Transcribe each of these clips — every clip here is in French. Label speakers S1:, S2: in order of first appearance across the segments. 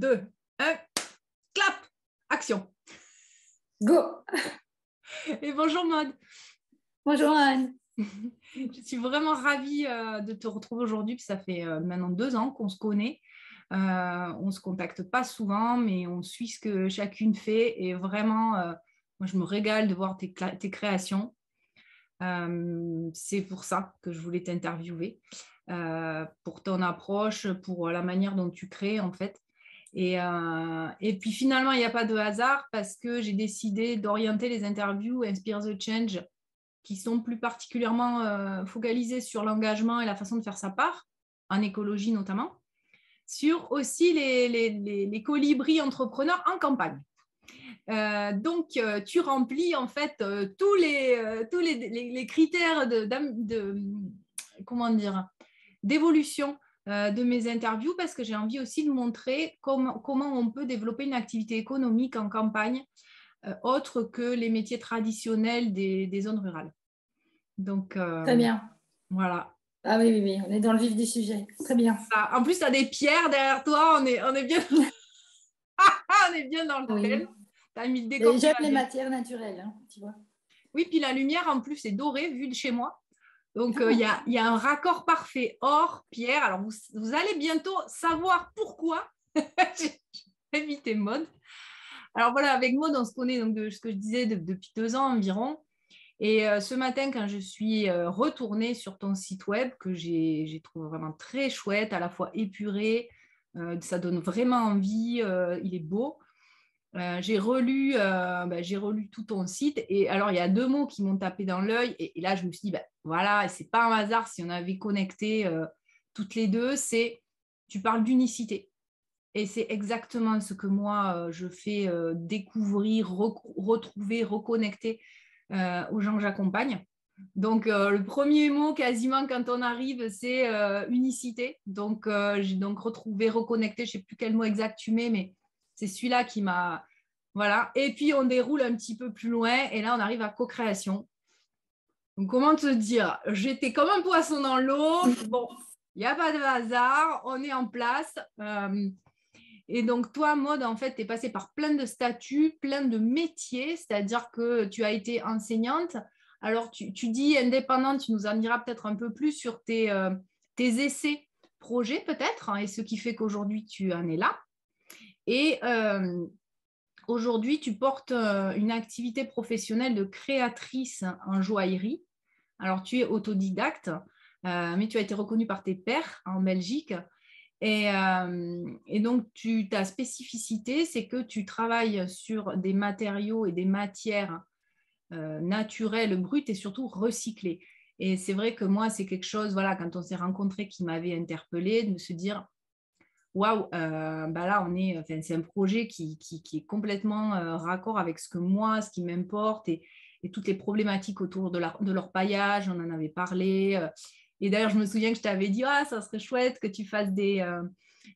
S1: 2, 1, clap, action.
S2: Go.
S1: Et bonjour Maud.
S2: Bonjour Anne.
S1: Je suis vraiment ravie de te retrouver aujourd'hui, puis ça fait maintenant 2 ans qu'on se connaît. On ne se contacte pas souvent, mais on suit ce que chacune fait. Et vraiment, moi, je me régale de voir tes créations. C'est pour ça que je voulais t'interviewer, pour ton approche, pour la manière dont tu crées, en fait. Et puis finalement, il n'y a pas de hasard parce que j'ai décidé d'orienter les interviews Inspire the Change qui sont plus particulièrement focalisées sur l'engagement et la façon de faire sa part, en écologie notamment, sur aussi les colibris entrepreneurs en campagne. Donc, tu remplis en fait tous les critères comment dire, d'évolution de mes interviews parce que j'ai envie aussi de montrer comment on peut développer une activité économique en campagne autre que les métiers traditionnels des zones rurales. Donc,
S2: très bien.
S1: Voilà.
S2: Ah oui, on est dans le vif du sujet. Très bien.
S1: Ça. En plus, tu as des pierres derrière toi, on est bien, on est bien dans le thème. Tu as mis le décor.
S2: J'aime les matières naturelles, hein, tu vois.
S1: Oui, puis la lumière en plus est dorée vue de chez moi. Donc, il y a un raccord parfait or, pierre. Alors, vous allez bientôt savoir pourquoi j'ai invité Maud. Alors, voilà, avec Maud, on se connaît donc, de ce que je disais depuis 2 ans environ. Et ce matin, quand je suis retournée sur ton site web, que j'ai trouvé vraiment très chouette, à la fois épuré, ça donne vraiment envie, il est beau. J'ai relu tout ton site et alors il y a 2 mots qui m'ont tapé dans l'œil et là je me suis dit voilà, c'est pas un hasard si on avait connecté toutes les deux, c'est tu parles d'unicité et c'est exactement ce que moi je fais découvrir, retrouver, reconnecter aux gens que j'accompagne. Donc le premier mot quasiment quand on arrive c'est unicité, donc j'ai donc retrouvé, reconnecté, je sais plus quel mot exact tu mets mais c'est celui-là qui m'a... Voilà. Et puis, on déroule un petit peu plus loin. Et là, on arrive à co-création. Donc, comment te dire? J'étais comme un poisson dans l'eau. Bon, il n'y a pas de hasard. On est en place. Et donc, toi, Maud, en fait, tu es passée par plein de statuts, plein de métiers. C'est-à-dire que tu as été enseignante. Alors, tu dis indépendante. Tu nous en diras peut-être un peu plus sur tes essais projets, peut-être, hein, et ce qui fait qu'aujourd'hui, tu en es là. Et aujourd'hui, tu portes une activité professionnelle de créatrice en joaillerie. Alors, tu es autodidacte, mais tu as été reconnue par tes pairs en Belgique. Et donc, ta spécificité, c'est que tu travailles sur des matériaux et des matières naturelles, brutes et surtout recyclées. Et c'est vrai que moi, c'est quelque chose, voilà, quand on s'est rencontrés, qui m'avait interpellée, de se dire waouh, là, c'est un projet qui est complètement raccord avec ce que moi, ce qui m'importe et toutes les problématiques autour de leur paillage, on en avait parlé. Et d'ailleurs, je me souviens que je t'avais dit, ça serait chouette que tu fasses des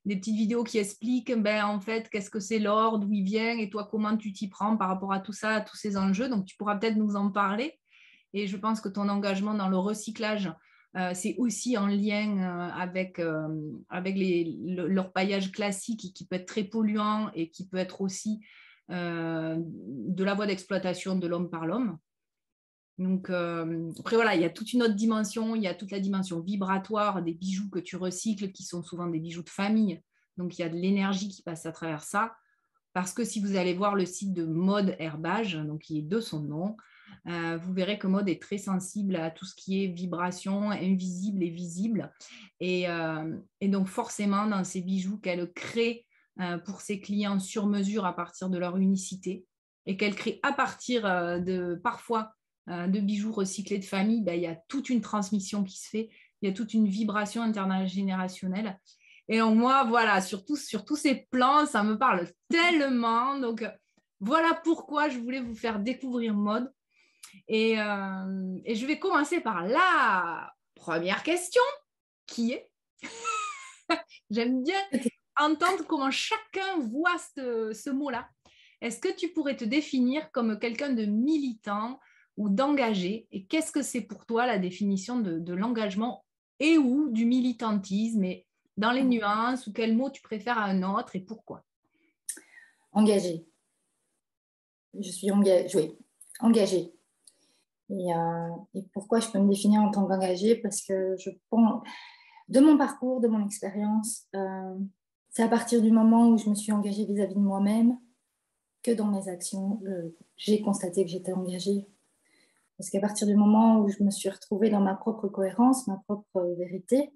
S1: petites vidéos qui expliquent, en fait, qu'est-ce que c'est l'or, d'où il vient et toi, comment tu t'y prends par rapport à tout ça, à tous ces enjeux. Donc, tu pourras peut-être nous en parler. Et je pense que ton engagement dans le recyclage, c'est aussi en lien avec leur paillage classique qui peut être très polluant et qui peut être aussi de la voie d'exploitation de l'homme par l'homme. Donc, après, voilà, il y a toute une autre dimension. Il y a toute la dimension vibratoire des bijoux que tu recycles, qui sont souvent des bijoux de famille. Donc, il y a de l'énergie qui passe à travers ça. Parce que si vous allez voir le site de Maud Herbage, donc qui est de son nom, vous verrez que Maud est très sensible à tout ce qui est vibration, invisible et visible. Et donc forcément, dans ces bijoux qu'elle crée pour ses clients sur mesure à partir de leur unicité et qu'elle crée à partir parfois de bijoux recyclés de famille, il y a toute une transmission qui se fait, il y a toute une vibration intergénérationnelle. Et donc, moi, voilà, sur tous ces plans, ça me parle tellement. Donc, voilà pourquoi je voulais vous faire découvrir Maud. Et je vais commencer par la première question, qui est... J'aime bien entendre comment chacun voit ce mot-là. Est-ce que tu pourrais te définir comme quelqu'un de militant ou d'engagé? Et qu'est-ce que c'est pour toi la définition de l'engagement et ou du militantisme? Et dans les nuances, ou quel mot tu préfères à un autre et pourquoi?
S2: engagée. Je suis engagée, oui, engagée. Et pourquoi je peux me définir en tant qu'engagée? Parce que je pense, de mon parcours, de mon expérience, c'est à partir du moment où je me suis engagée vis-à-vis de moi-même que dans mes actions, j'ai constaté que j'étais engagée. Parce qu'à partir du moment où je me suis retrouvée dans ma propre cohérence, ma propre vérité,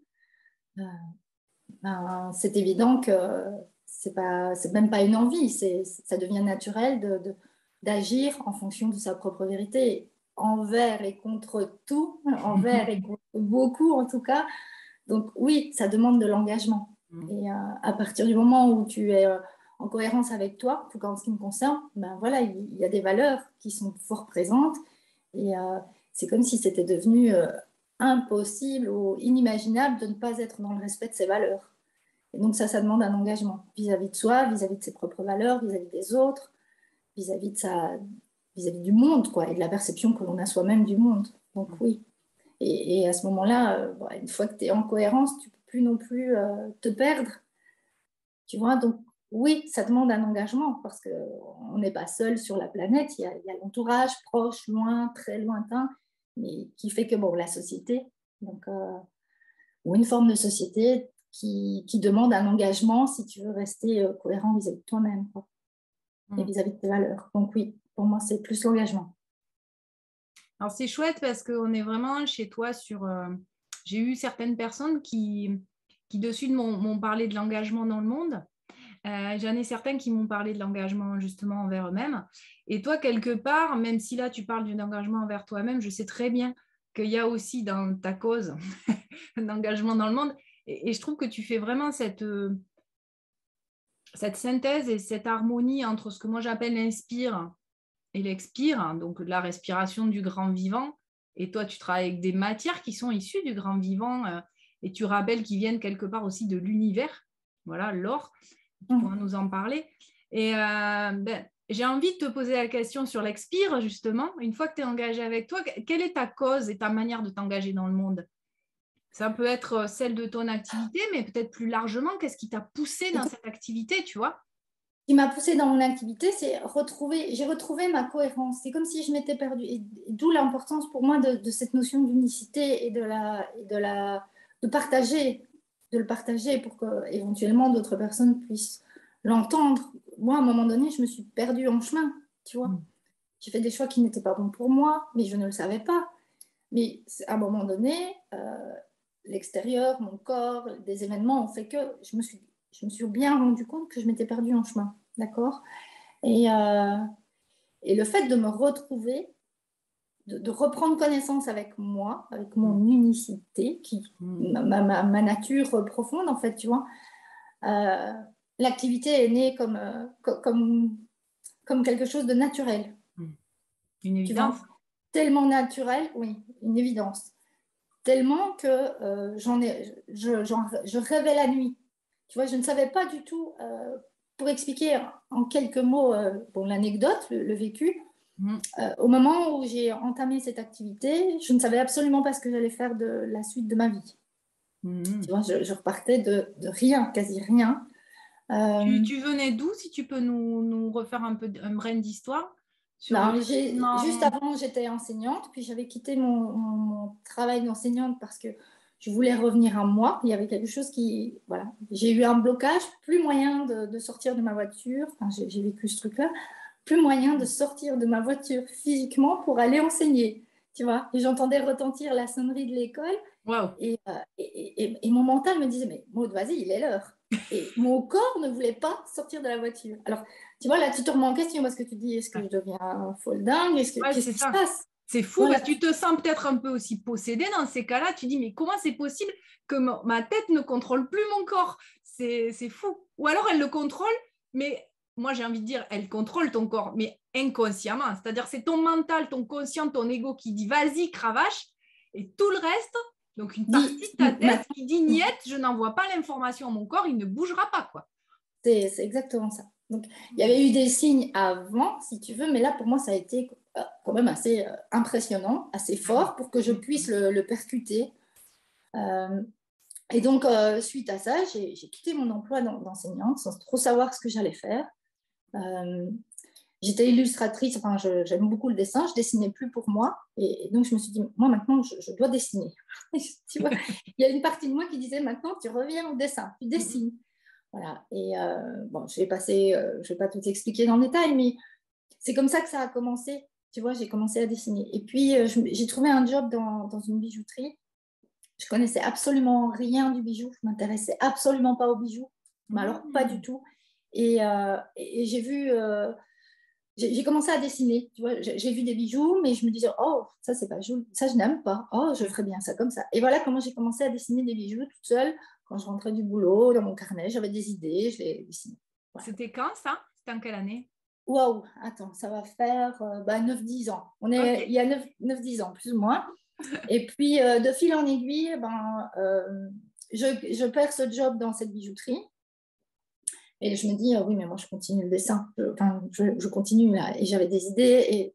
S2: c'est évident que c'est même pas une envie, ça devient naturel d'agir en fonction de sa propre vérité, envers et contre tout, envers et contre beaucoup en tout cas. Donc oui, ça demande de l'engagement. Et à partir du moment où tu es en cohérence avec toi, en tout cas en ce qui me concerne, ben voilà, il y a des valeurs qui sont fort présentes. Et c'est comme si c'était devenu impossible ou inimaginable de ne pas être dans le respect de ces valeurs. Et donc ça demande un engagement vis-à-vis de soi, vis-à-vis de ses propres valeurs, vis-à-vis des autres, vis-à-vis du monde, quoi, et de la perception que l'on a soi-même du monde. Donc oui. Et à ce moment-là, une fois que tu es en cohérence, tu ne peux plus non plus te perdre. Tu vois, donc oui, ça demande un engagement parce qu'on n'est pas seul sur la planète. Il y a l'entourage proche, loin, très lointain, mais qui fait que bon, la société, donc, ou une forme de société qui demande un engagement si tu veux rester cohérent vis-à-vis de toi-même, quoi, et vis-à-vis de tes valeurs. Donc oui, pour moi, c'est plus l'engagement.
S1: Alors, c'est chouette parce qu'on est vraiment chez toi sur... j'ai eu certaines personnes qui de suite m'ont parlé de l'engagement dans le monde. J'en ai certains qui m'ont parlé de l'engagement justement envers eux-mêmes. Et toi, quelque part, même si là, tu parles d'un engagement envers toi-même, je sais très bien qu'il y a aussi dans ta cause un engagement dans le monde. Et je trouve que tu fais vraiment cette synthèse et cette harmonie entre ce que moi j'appelle l'inspire et l'expire, hein, donc la respiration du grand vivant. Et toi, tu travailles avec des matières qui sont issues du grand vivant et tu rappelles qu'ils viennent quelque part aussi de l'univers. Voilà, l'or, tu pourras nous en parler. Et j'ai envie de te poser la question sur l'expire, justement. Une fois que tu es engagé avec toi, quelle est ta cause et ta manière de t'engager dans le monde? Ça peut être celle de ton activité, mais peut-être plus largement, qu'est-ce qui t'a poussé dans cette activité, tu vois?
S2: Ce qui m'a poussée dans mon activité, c'est j'ai retrouvé ma cohérence. C'est comme si je m'étais perdue. Et d'où l'importance pour moi de cette notion d'unicité et de partager, de le partager pour que éventuellement d'autres personnes puissent l'entendre. Moi, à un moment donné, je me suis perdue en chemin, tu vois. J'ai fait des choix qui n'étaient pas bons pour moi, mais je ne le savais pas. Mais à un moment donné, l'extérieur, mon corps, des événements ont fait que je me suis bien rendu compte que je m'étais perdue en chemin. D'accord? Et le fait de me retrouver, de reprendre connaissance avec moi, avec mon unicité, ma nature profonde, en fait, tu vois, l'activité est née comme quelque chose de naturel.
S1: Une évidence.
S2: Tu vois, tellement naturel, oui, une évidence. Tellement que je rêvais la nuit. Tu vois, je ne savais pas du tout, pour expliquer en quelques mots l'anecdote, le vécu, au moment où j'ai entamé cette activité, je ne savais absolument pas ce que j'allais faire de la suite de ma vie. Tu vois, je repartais de rien, quasi rien.
S1: Tu venais d'où, si tu peux nous refaire un brin d'histoire
S2: juste avant, j'étais enseignante, puis j'avais quitté mon travail d'enseignante parce que je voulais revenir à moi. Il y avait quelque chose qui... Voilà. J'ai eu un blocage, plus moyen de sortir de ma voiture. Enfin, j'ai vécu ce truc-là. Plus moyen de sortir de ma voiture physiquement pour aller enseigner. Tu vois, et j'entendais retentir la sonnerie de l'école.
S1: Wow.
S2: Et mon mental me disait, mais Maud, vas-y, il est l'heure. Et mon corps ne voulait pas sortir de la voiture. Alors, tu vois, là, tu te remets en question parce que tu dis, est-ce que je deviens folle dingue? Qu'est-ce qui se passe?
S1: C'est fou, voilà. Parce que tu te sens peut-être un peu aussi possédé dans ces cas-là. Tu dis, mais comment c'est possible que ma tête ne contrôle plus mon corps? C'est fou. Ou alors elle le contrôle, mais moi j'ai envie de dire, elle contrôle ton corps, mais inconsciemment. C'est-à-dire c'est ton mental, ton conscient, ton ego qui dit, vas-y, cravache. Et tout le reste, donc une partie de ta tête qui dit, niet, je n'envoie pas l'information à mon corps, il ne bougera pas, quoi.
S2: C'est exactement ça. Donc, il y avait eu des signes avant, si tu veux, mais là, pour moi, ça a été quand même assez impressionnant, assez fort pour que je puisse le percuter. Et donc, suite à ça, j'ai quitté mon emploi d'enseignante sans trop savoir ce que j'allais faire. J'étais illustratrice, enfin, j'aime beaucoup le dessin, je dessinais plus pour moi. Et donc, je me suis dit, moi, maintenant, je dois dessiner. Tu vois, il y a une partie de moi qui disait, maintenant, tu reviens au dessin, tu dessines. Voilà. Et bon, je vais pas tout expliquer dans le détail, mais c'est comme ça que ça a commencé. Tu vois, j'ai commencé à dessiner. Et puis, j'ai trouvé un job dans une bijouterie. Je connaissais absolument rien du bijou. Je m'intéressais absolument pas aux bijoux. Mais alors, pas du tout. Et j'ai vu... j'ai commencé à dessiner, tu vois, j'ai vu des bijoux, mais je me disais, oh, ça, c'est pas joli, ça, je n'aime pas, oh, je ferais bien ça comme ça. Et voilà comment j'ai commencé à dessiner des bijoux toute seule. Quand je rentrais du boulot, dans mon carnet, j'avais des idées, je les dessinais. Voilà.
S1: C'était quand ça? C'était en quelle année?
S2: Waouh, attends, ça va faire 9-10 ans.
S1: Ok.
S2: Il y a 9-10 ans, plus ou moins. Et puis, de fil en aiguille, je perds ce job dans cette bijouterie. Et je me dis, oui, mais moi, je continue le dessin. Je continue là. Et j'avais des idées. Et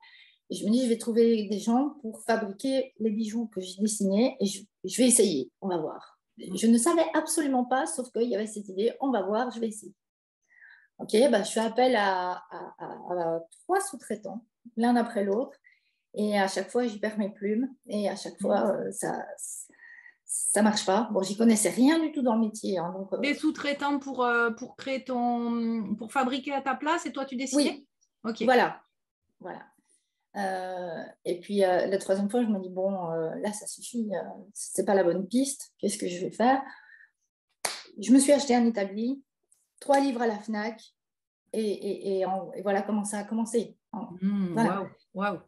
S2: je me dis, je vais trouver des gens pour fabriquer les bijoux que j'ai dessinés. Et je vais essayer. On va voir. Je ne savais absolument pas, sauf qu'il y avait cette idée. On va voir, je vais essayer. OK, je fais appel à 3 sous-traitants, l'un après l'autre. Et à chaque fois, j'y perds mes plumes. Et à chaque fois, ça marche pas. Bon, j'y connaissais rien du tout dans le métier. Hein, donc,
S1: Des sous-traitants pour créer pour fabriquer à ta place et toi tu dessinais?
S2: oui,
S1: Ok.
S2: voilà. Et puis la troisième fois, je me dis bon, là ça suffit, c'est pas la bonne piste. Qu'est-ce que je vais faire? Je me suis acheté un établi, 3 livres à la Fnac, et voilà comment ça a commencé. Voilà.
S1: Waouh.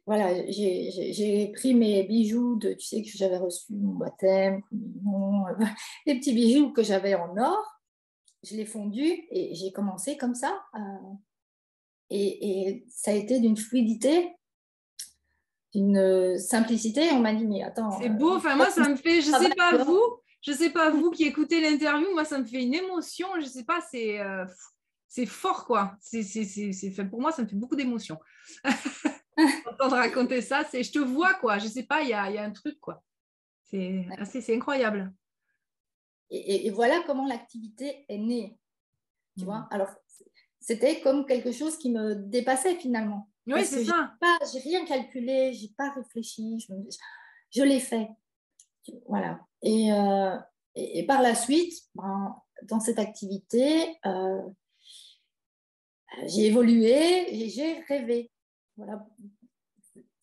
S2: Voilà, j'ai pris mes bijoux tu sais que j'avais reçu mon baptême, les petits bijoux que j'avais en or, je les fondus et j'ai commencé comme ça. Et ça a été d'une fluidité, d'une simplicité. On m'a dit, mais attends.
S1: C'est beau. Enfin, moi, ça me fait, je sais pas vous qui écoutez l'interview, moi, ça me fait une émotion. Je sais pas, c'est fort, quoi. Pour moi, ça me fait beaucoup d'émotion. Entendre raconter ça, je te vois, quoi. Je sais pas, il y a un truc, quoi. C'est incroyable.
S2: Et voilà comment l'activité est née. Tu vois. Alors, c'était comme quelque chose qui me dépassait finalement.
S1: Oui,
S2: Parce
S1: c'est
S2: que
S1: ça.
S2: j'ai rien calculé, j'ai pas réfléchi, je l'ai fait. Voilà. Et par la suite, dans cette activité, j'ai évolué et j'ai rêvé. Voilà.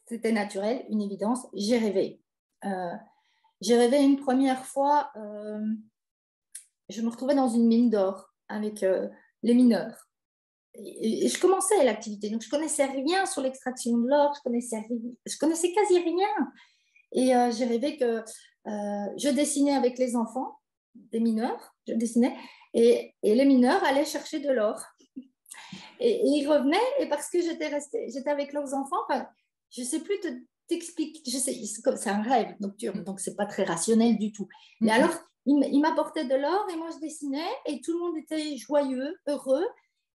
S2: C'était naturel, une évidence. J'ai rêvé. J'ai rêvé une première fois, je me retrouvais dans une mine d'or avec les mineurs. Et je commençais l'activité, donc je connaissais rien sur l'extraction de l'or, je connaissais quasi rien. Et j'ai rêvé que je dessinais avec les enfants, des mineurs, je dessinais, et les mineurs allaient chercher de l'or. Et ils revenaient, et parce que j'étais avec leurs enfants, je ne sais plus t'expliquer, c'est un rêve nocturne, donc ce n'est pas très rationnel du tout. Mais alors, ils m'apportaient de l'or, et moi je dessinais, et tout le monde était joyeux, heureux.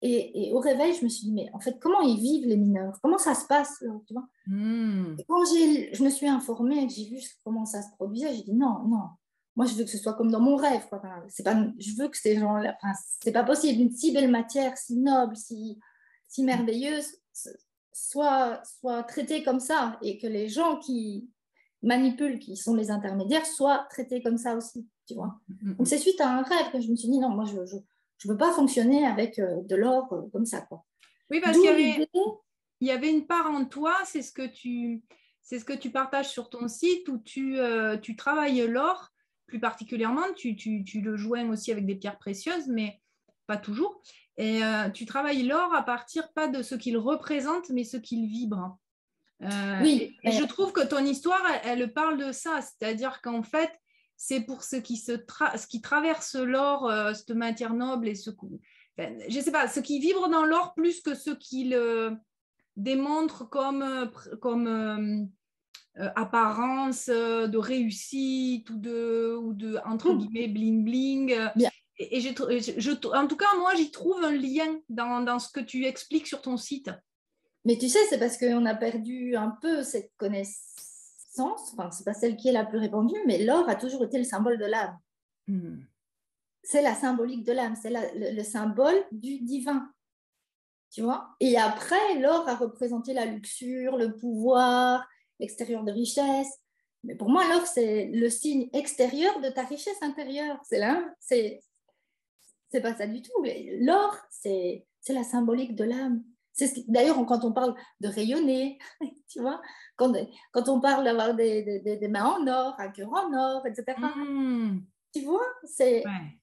S2: Et au réveil, je me suis dit, mais en fait, comment ils vivent les mineurs? Comment ça se passe là, tu vois? Et quand je me suis informée et que j'ai vu comment ça se produisait, j'ai dit non, moi je veux que ce soit comme dans mon rêve. Quoi. Enfin, je veux que ces gens-là, c'est pas possible, une si belle matière, si noble, si merveilleuse, soit traitée comme ça et que les gens qui manipulent, qui sont les intermédiaires, soient traités comme ça aussi. Tu vois. Donc c'est suite à un rêve que je me suis dit non, moi je ne veux pas fonctionner avec de l'or comme ça. Quoi.
S1: Oui, parce qu'il y avait une part en toi, c'est ce que tu partages sur ton site où tu travailles l'or, plus particulièrement, tu le joins aussi avec des pierres précieuses, mais pas toujours. Et tu travailles l'or à partir pas de ce qu'il représente, mais ce qu'il vibre.
S2: Oui.
S1: Et je trouve que ton histoire, elle parle de ça, c'est-à-dire qu'en fait, c'est pour ce qui traverse l'or, cette matière noble et je sais pas, ce qui vibre dans l'or plus que ce qu'il démontre comme apparence de réussite ou de entre guillemets bling bling.
S2: Bien.
S1: Et en tout cas, moi, j'y trouve un lien dans ce que tu expliques sur ton site.
S2: Mais tu sais, c'est parce qu'on a perdu un peu cette connaissance, enfin, c'est pas celle qui est la plus répandue, mais l'or a toujours été le symbole de l'âme. C'est la symbolique de l'âme, c'est le symbole du divin. tu vois. Et après, l'or a représenté la luxure, le pouvoir, l'extérieur de richesse. Mais pour moi, l'or, c'est le signe extérieur de ta richesse intérieure. C'est là, c'est pas ça du tout. L'or, c'est la symbolique de l'âme. D'ailleurs, quand on parle de rayonner, tu vois, quand on parle d'avoir des mains en or, un cœur en or, etc.
S1: Mmh.
S2: Tu vois, c'est...
S1: Ouais.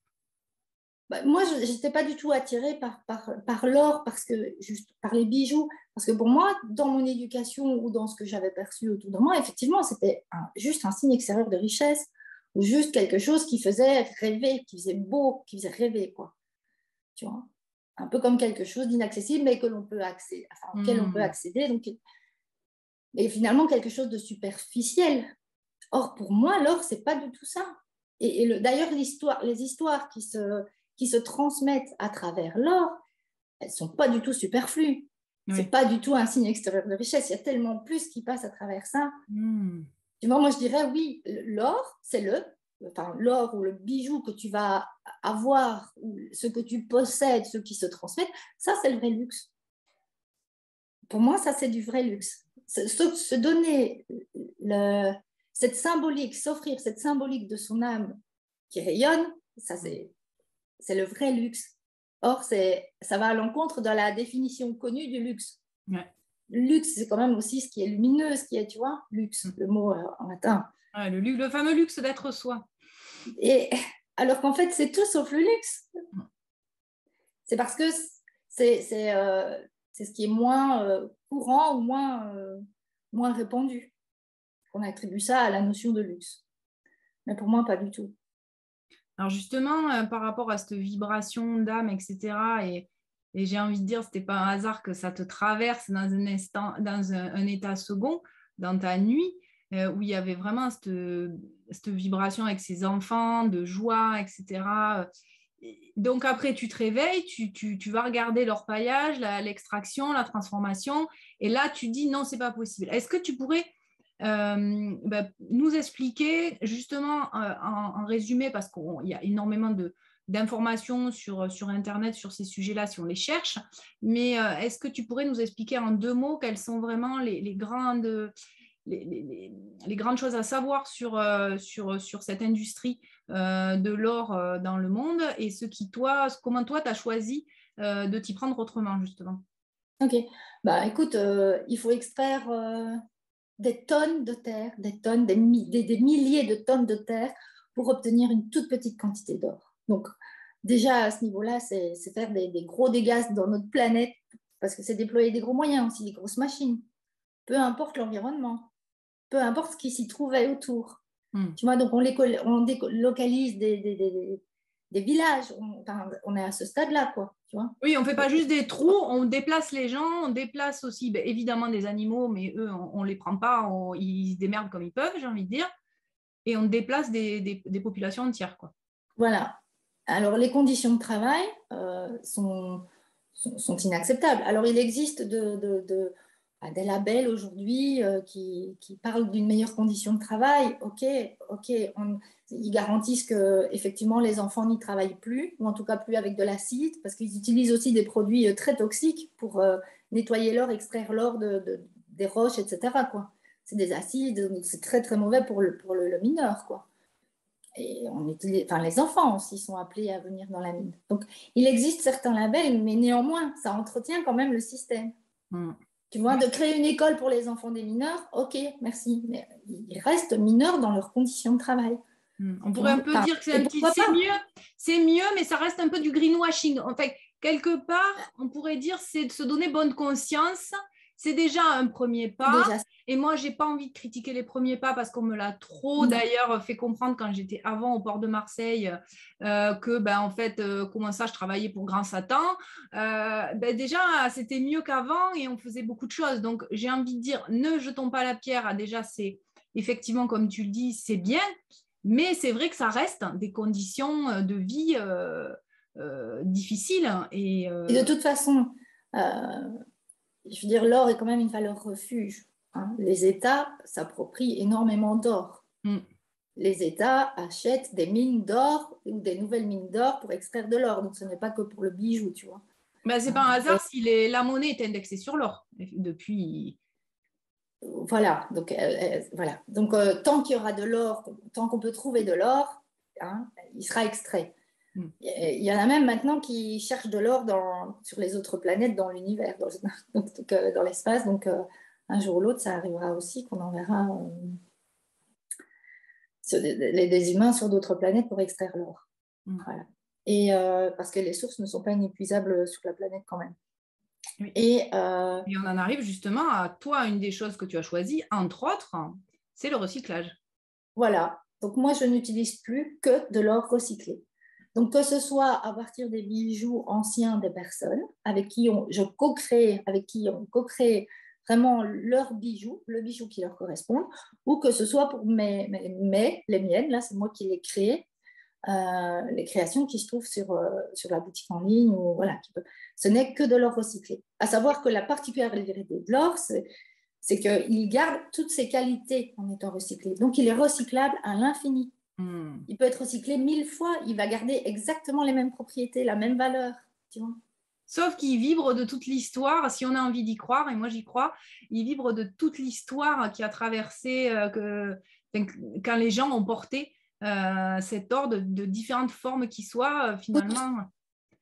S2: Bah, moi, je n'étais pas du tout attirée par l'or, juste par les bijoux. Parce que pour moi, dans mon éducation ou dans ce que j'avais perçu autour de moi, effectivement, c'était juste un signe extérieur de richesse ou juste quelque chose qui faisait rêver, qui faisait beau, qui faisait rêver, quoi. Tu vois, un peu comme quelque chose d'inaccessible, mais que l'on peut accéder, enfin, auquel on peut accéder. Donc, et finalement, quelque chose de superficiel. Or, pour moi, l'or, c'est pas du tout ça. D'ailleurs, les histoires qui se transmettent à travers l'or, elles sont pas du tout superflues.
S1: Oui.
S2: C'est pas du tout un signe extérieur de richesse. Il y a tellement plus qui passe à travers ça.
S1: Mmh.
S2: Du moins, moi, je dirais oui, l'or, c'est l'or ou le bijou que tu vas avoir, ou ce que tu possèdes, ce qui se transmettent, ça, c'est le vrai luxe. Pour moi, ça, c'est du vrai luxe. Se donner cette symbolique, s'offrir cette symbolique de son âme qui rayonne, ça, c'est le vrai luxe. Or, ça va à l'encontre de la définition connue du luxe.
S1: Ouais.
S2: Luxe, c'est quand même aussi ce qui est lumineux, ce qui est, tu vois, luxe, le mot en latin.
S1: Ouais, le fameux luxe d'être soi.
S2: Et alors qu'en fait, c'est tout sauf le luxe. C'est parce que c'est ce qui est moins courant ou moins répandu. On attribue ça à la notion de luxe. Mais pour moi, pas du tout.
S1: Alors justement, par rapport à cette vibration d'âme, etc., et j'ai envie de dire, ce n'était pas un hasard que ça te traverse dans un instant, dans un état second, dans ta nuit, où il y avait vraiment cette vibration avec ses enfants, de joie, etc. Donc après, tu te réveilles, tu vas regarder l'orpaillage, l'extraction, la transformation, et là, tu dis non, c'est pas possible. Est-ce que tu pourrais nous expliquer justement en résumé, parce qu'il y a énormément d'informations sur Internet sur ces sujets-là si on les cherche, mais est-ce que tu pourrais nous expliquer en 2 mots quelles sont vraiment les grandes choses à savoir sur cette industrie de l'or dans le monde et comment toi, tu as choisi de t'y prendre autrement, justement?
S2: Ok, bah écoute, il faut extraire des tonnes de terre, des tonnes, des milliers de tonnes de terre pour obtenir une toute petite quantité d'or. Donc déjà à ce niveau-là, c'est faire des gros dégâts dans notre planète parce que c'est déployer des gros moyens aussi, des grosses machines. Peu importe l'environnement, peu importe ce qui s'y trouvait autour. Tu vois, donc on délocalise des villages. On est à ce stade-là, quoi. Tu vois.
S1: Oui, on ne fait pas juste des trous, on déplace les gens, on déplace aussi évidemment des animaux, mais eux, on ne les prend pas, ils se démerdent comme ils peuvent, j'ai envie de dire, et on déplace des populations entières, quoi.
S2: Voilà. Alors, les conditions de travail sont inacceptables. Alors, il existe des labels aujourd'hui qui parlent d'une meilleure condition de travail. Ok, ils garantissent que effectivement les enfants n'y travaillent plus, ou en tout cas plus avec de l'acide, parce qu'ils utilisent aussi des produits très toxiques pour nettoyer l'or, extraire l'or des roches, etc. quoi. C'est des acides, donc c'est très très mauvais pour le mineur, quoi. Et les enfants aussi sont appelés à venir dans la mine. Donc, il existe certains labels, mais néanmoins, ça entretient quand même le système. Tu vois, de créer une école pour les enfants des mineurs, ok, merci, mais ils restent mineurs dans leurs conditions de travail.
S1: On pourrait un peu dire que c'est mieux, mais ça reste un peu du greenwashing. En fait, quelque part, on pourrait dire c'est de se donner bonne conscience. C'est déjà un premier pas. Et moi, j'ai pas envie de critiquer les premiers pas parce qu'on me l'a trop d'ailleurs fait comprendre quand j'étais avant au port de Marseille que en fait, comment ça, je travaillais pour Grand Satan. Déjà, c'était mieux qu'avant et on faisait beaucoup de choses. Donc, j'ai envie de dire, ne jetons pas la pierre. Déjà, c'est effectivement, comme tu le dis, c'est bien. Mais c'est vrai que ça reste des conditions de vie difficiles. Et
S2: de toute façon, je veux dire, l'or est quand même une valeur refuge. Hein. Les États s'approprient énormément d'or. Les États achètent des mines d'or ou des nouvelles mines d'or pour extraire de l'or. Donc, ce n'est pas que pour le bijou, tu vois.
S1: Ben, c'est pas un hasard si la monnaie est indexée sur l'or depuis.
S2: Voilà, donc, voilà. Donc tant qu'il y aura de l'or, tant qu'on peut trouver de l'or, hein, il sera extrait. Il y en a même maintenant qui cherchent de l'or sur les autres planètes dans l'univers, dans l'espace. Donc un jour ou l'autre, ça arrivera aussi qu'on enverra des humains sur d'autres planètes pour extraire l'or. Voilà. Et parce que les sources ne sont pas inépuisables sur la planète quand même.
S1: Oui. Et on en arrive justement à toi, une des choses que tu as choisies, entre autres, c'est le recyclage.
S2: Voilà. Donc moi, je n'utilise plus que de l'or recyclé. Donc que ce soit à partir des bijoux anciens des personnes avec qui on co-crée vraiment leur bijou, le bijou qui leur correspond, ou que ce soit pour les miennes, là c'est moi qui les crée, les créations qui se trouvent sur la boutique en ligne, ou, voilà, ce n'est que de l'or recyclé. À savoir que la particularité de l'or, c'est qu'il garde toutes ses qualités en étant recyclé. Donc il est recyclable à l'infini. Il peut être recyclé 1000 fois, il va garder exactement les mêmes propriétés, la même valeur, tu vois.
S1: Sauf qu'il vibre de toute l'histoire, si on a envie d'y croire, et moi j'y crois, il vibre de toute l'histoire qui a traversé, quand les gens ont porté cet or de différentes formes qui soient, finalement.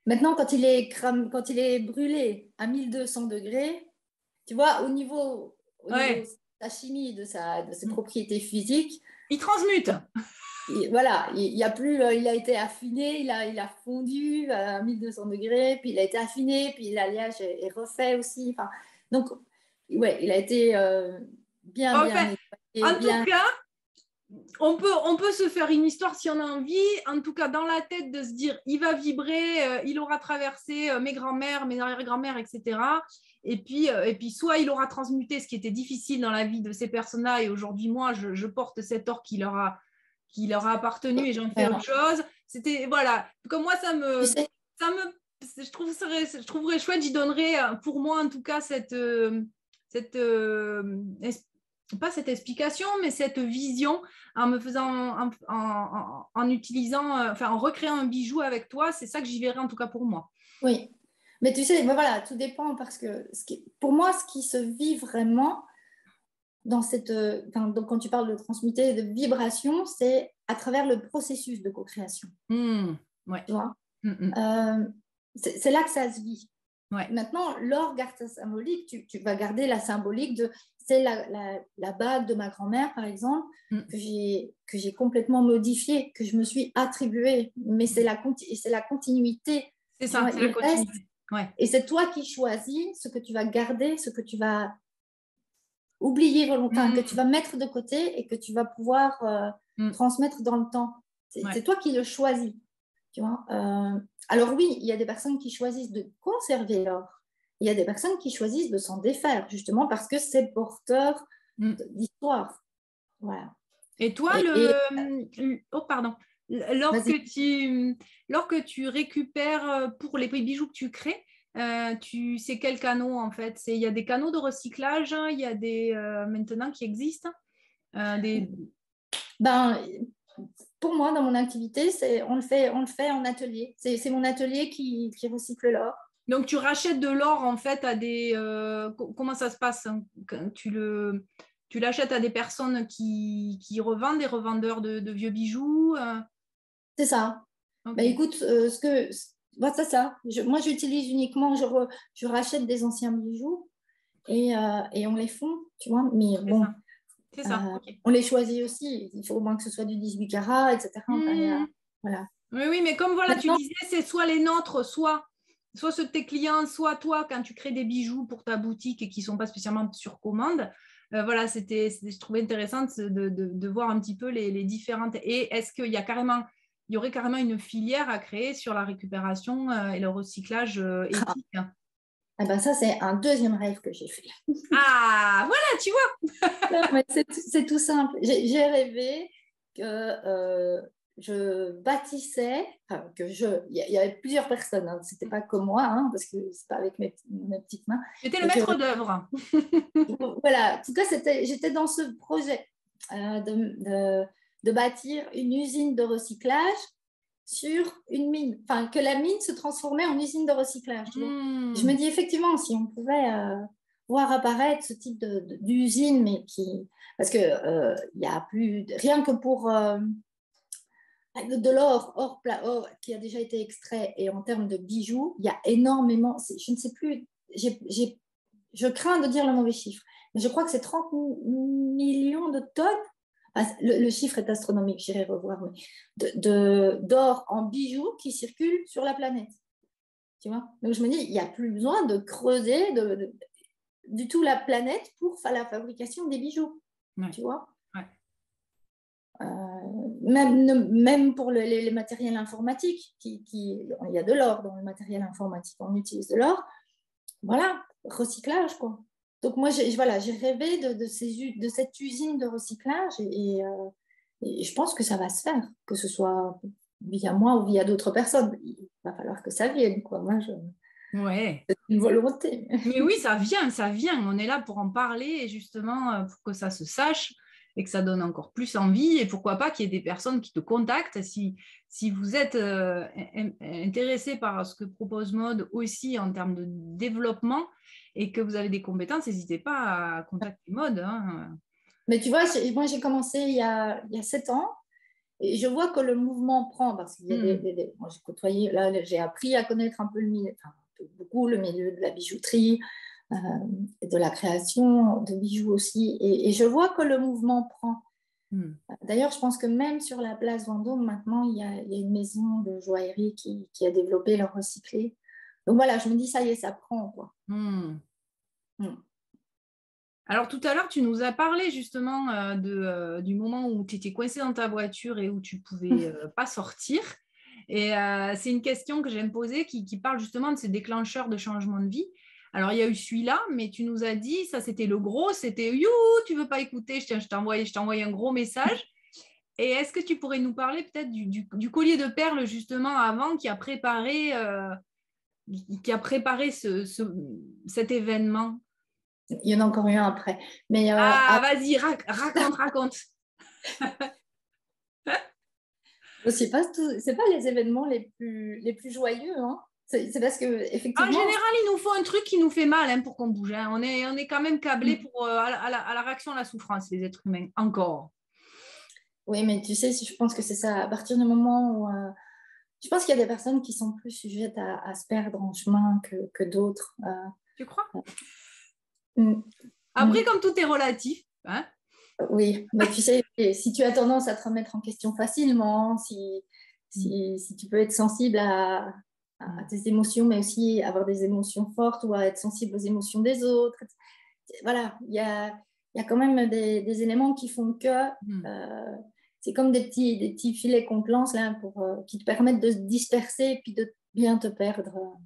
S2: Maintenant, quand il est brûlé à 1200 degrés, tu vois, au niveau de sa chimie, de ses propriétés physiques,
S1: il transmute.
S2: Voilà, il a été affiné, il a fondu à 1200 degrés, puis il a été affiné, puis l'alliage est refait aussi. Enfin, donc, ouais, il a été bien nettoyé.
S1: En tout cas, on peut se faire une histoire si on a envie, en tout cas dans la tête, de se dire il va vibrer, il aura traversé mes grands-mères, mes arrière-grands-mères, etc. Et puis soit il aura transmuté ce qui était difficile dans la vie de ces personnes-là, et aujourd'hui moi je porte cet or qui leur a appartenu et j'en fais autre chose. C'était, voilà, comme moi je trouverais chouette, j'y donnerais pour moi en tout cas pas cette explication, mais cette vision, en me faisant, en utilisant, en recréant un bijou avec toi. C'est ça que j'y verrais en tout cas pour moi.
S2: Oui, mais tu sais, voilà, tout dépend, parce que pour moi, ce qui se vit vraiment dans donc quand tu parles de transmuter, de vibration, c'est à travers le processus de co-création.
S1: Ouais.
S2: Tu vois, c'est là que ça se vit. Ouais. Maintenant, l'or garde sa symbolique. Tu vas garder la symbolique c'est la bague de ma grand-mère, par exemple, que j'ai complètement modifiée, que je me suis attribuée. Mais c'est la continuité.
S1: C'est ça, c'est la continuité. Ouais.
S2: Et c'est toi qui choisis ce que tu vas garder, ce que tu vas oublier volontairement, que tu vas mettre de côté et que tu vas pouvoir transmettre dans le temps. C'est toi qui le choisis. Tu vois, alors oui, il y a des personnes qui choisissent de conserver l'or. Il y a des personnes qui choisissent de s'en défaire, justement parce que c'est porteur d'histoire. Voilà.
S1: Et toi, oh pardon, lors que tu récupères pour les bijoux que tu crées, c'est quel canot en fait? Il y a des canaux de recyclage, hein, il y a des maintenant qui existent.
S2: Pour moi, dans mon activité, on le fait en atelier. C'est mon atelier qui recycle l'or.
S1: Donc, tu rachètes de l'or en fait à des... comment ça se passe, hein, quand tu l'achètes à des personnes qui revendent, des revendeurs de vieux bijoux
S2: C'est ça. Okay. Bah, écoute, c'est ça. Moi, j'utilise uniquement, je rachète des anciens bijoux et on les fond, tu vois. Mais bon,
S1: c'est ça. Okay.
S2: On les choisit aussi. Il faut au moins que ce soit du 18 carats, etc. Voilà.
S1: Oui, mais comme voilà, tu disais, c'est soit les nôtres, soit ceux de tes clients, soit toi, quand tu crées des bijoux pour ta boutique et qui ne sont pas spécialement sur commande. Voilà, je trouvais intéressant de voir un petit peu les différentes. Et est-ce qu'il y aurait carrément une filière à créer sur la récupération et le recyclage éthique?
S2: Ah ben ça, c'est un deuxième rêve que j'ai fait.
S1: Ah, voilà, tu vois.
S2: Non, mais c'est tout simple. J'ai rêvé que je bâtissais, il y avait plusieurs personnes, hein, c'était pas comme moi, hein, parce que c'est pas avec mes petites mains.
S1: J'étais le maître d'œuvre.
S2: Voilà, en tout cas, j'étais dans ce projet de bâtir une usine de recyclage sur une mine, enfin que la mine se transformait en usine de recyclage. Tu vois. Je me dis effectivement, si on pouvait voir apparaître ce type d'usine, mais qui, parce que il y a plus, rien que pour de l'or, or qui a déjà été extrait, et en termes de bijoux, il y a énormément, je ne sais plus, je crains de dire le mauvais chiffre, mais je crois que c'est 30 millions de tonnes. Le chiffre est astronomique, j'irai revoir, mais d'or en bijoux qui circulent sur la planète. Tu vois. Donc je me dis, il n'y a plus besoin de creuser du tout la planète pour faire la fabrication des bijoux.
S1: Ouais.
S2: Tu vois.
S1: Ouais.
S2: Même pour les matériels informatiques, il y a de l'or dans le matériel informatique, on utilise de l'or. Voilà, recyclage, quoi. Donc moi, j'ai rêvé de cette usine de recyclage et je pense que ça va se faire, que ce soit via moi ou via d'autres personnes. Il va falloir que ça vienne, quoi. Moi,
S1: Ouais.
S2: c'est une volonté.
S1: Mais oui, ça vient. On est là pour en parler et justement pour que ça se sache et que ça donne encore plus envie. Et pourquoi pas qu'il y ait des personnes qui te contactent. Si vous êtes intéressé par ce que propose Maude aussi en termes de développement et que vous avez des compétences, n'hésitez pas à contacter Maude. Hein.
S2: Mais tu vois, moi, j'ai commencé il y a 7 ans. Et je vois que le mouvement prend, parce qu'il y a moi j'ai côtoyé, là j'ai appris à connaître un peu le milieu, enfin beaucoup le milieu de la bijouterie, et de la création de bijoux aussi, et je vois que le mouvement prend. D'ailleurs, je pense que même sur la place Vendôme, maintenant, il y a une maison de joaillerie qui a développé leur recyclé. Donc voilà, je me dis, ça y est, ça prend, quoi.
S1: Alors tout à l'heure, tu nous as parlé justement du moment où tu étais coincée dans ta voiture et où tu ne pouvais pas sortir. Et c'est une question que j'aime poser qui parle justement de ces déclencheurs de changement de vie. Alors il y a eu celui-là, mais tu nous as dit, ça c'était le gros, c'était « You, tu ne veux pas écouter, je t'ai envoyé un gros message ». Et est-ce que tu pourrais nous parler peut-être du collier de perles justement avant qui a préparé cet événement?
S2: Il y en a encore eu un après. Mais,
S1: vas-y, raconte.
S2: C'est pas les événements les plus joyeux, hein. C'est parce que effectivement.
S1: En général, il nous faut un truc qui nous fait mal hein, pour qu'on bouge. Hein. On est quand même câblé pour à la réaction à la souffrance, les êtres humains. Encore.
S2: Oui, mais tu sais, je pense que c'est ça. À partir du moment où je pense qu'il y a des personnes qui sont plus sujettes à se perdre en chemin que d'autres.
S1: Tu crois? Après, comme tout est relatif. Hein.
S2: Oui, mais tu sais, si tu as tendance à te remettre en question facilement, si tu peux être sensible à tes émotions, mais aussi avoir des émotions fortes ou à être sensible aux émotions des autres, voilà, il y a quand même des éléments qui font que c'est comme des petits filets qu'on te lance là qui te permettent de se disperser et puis de bien te perdre.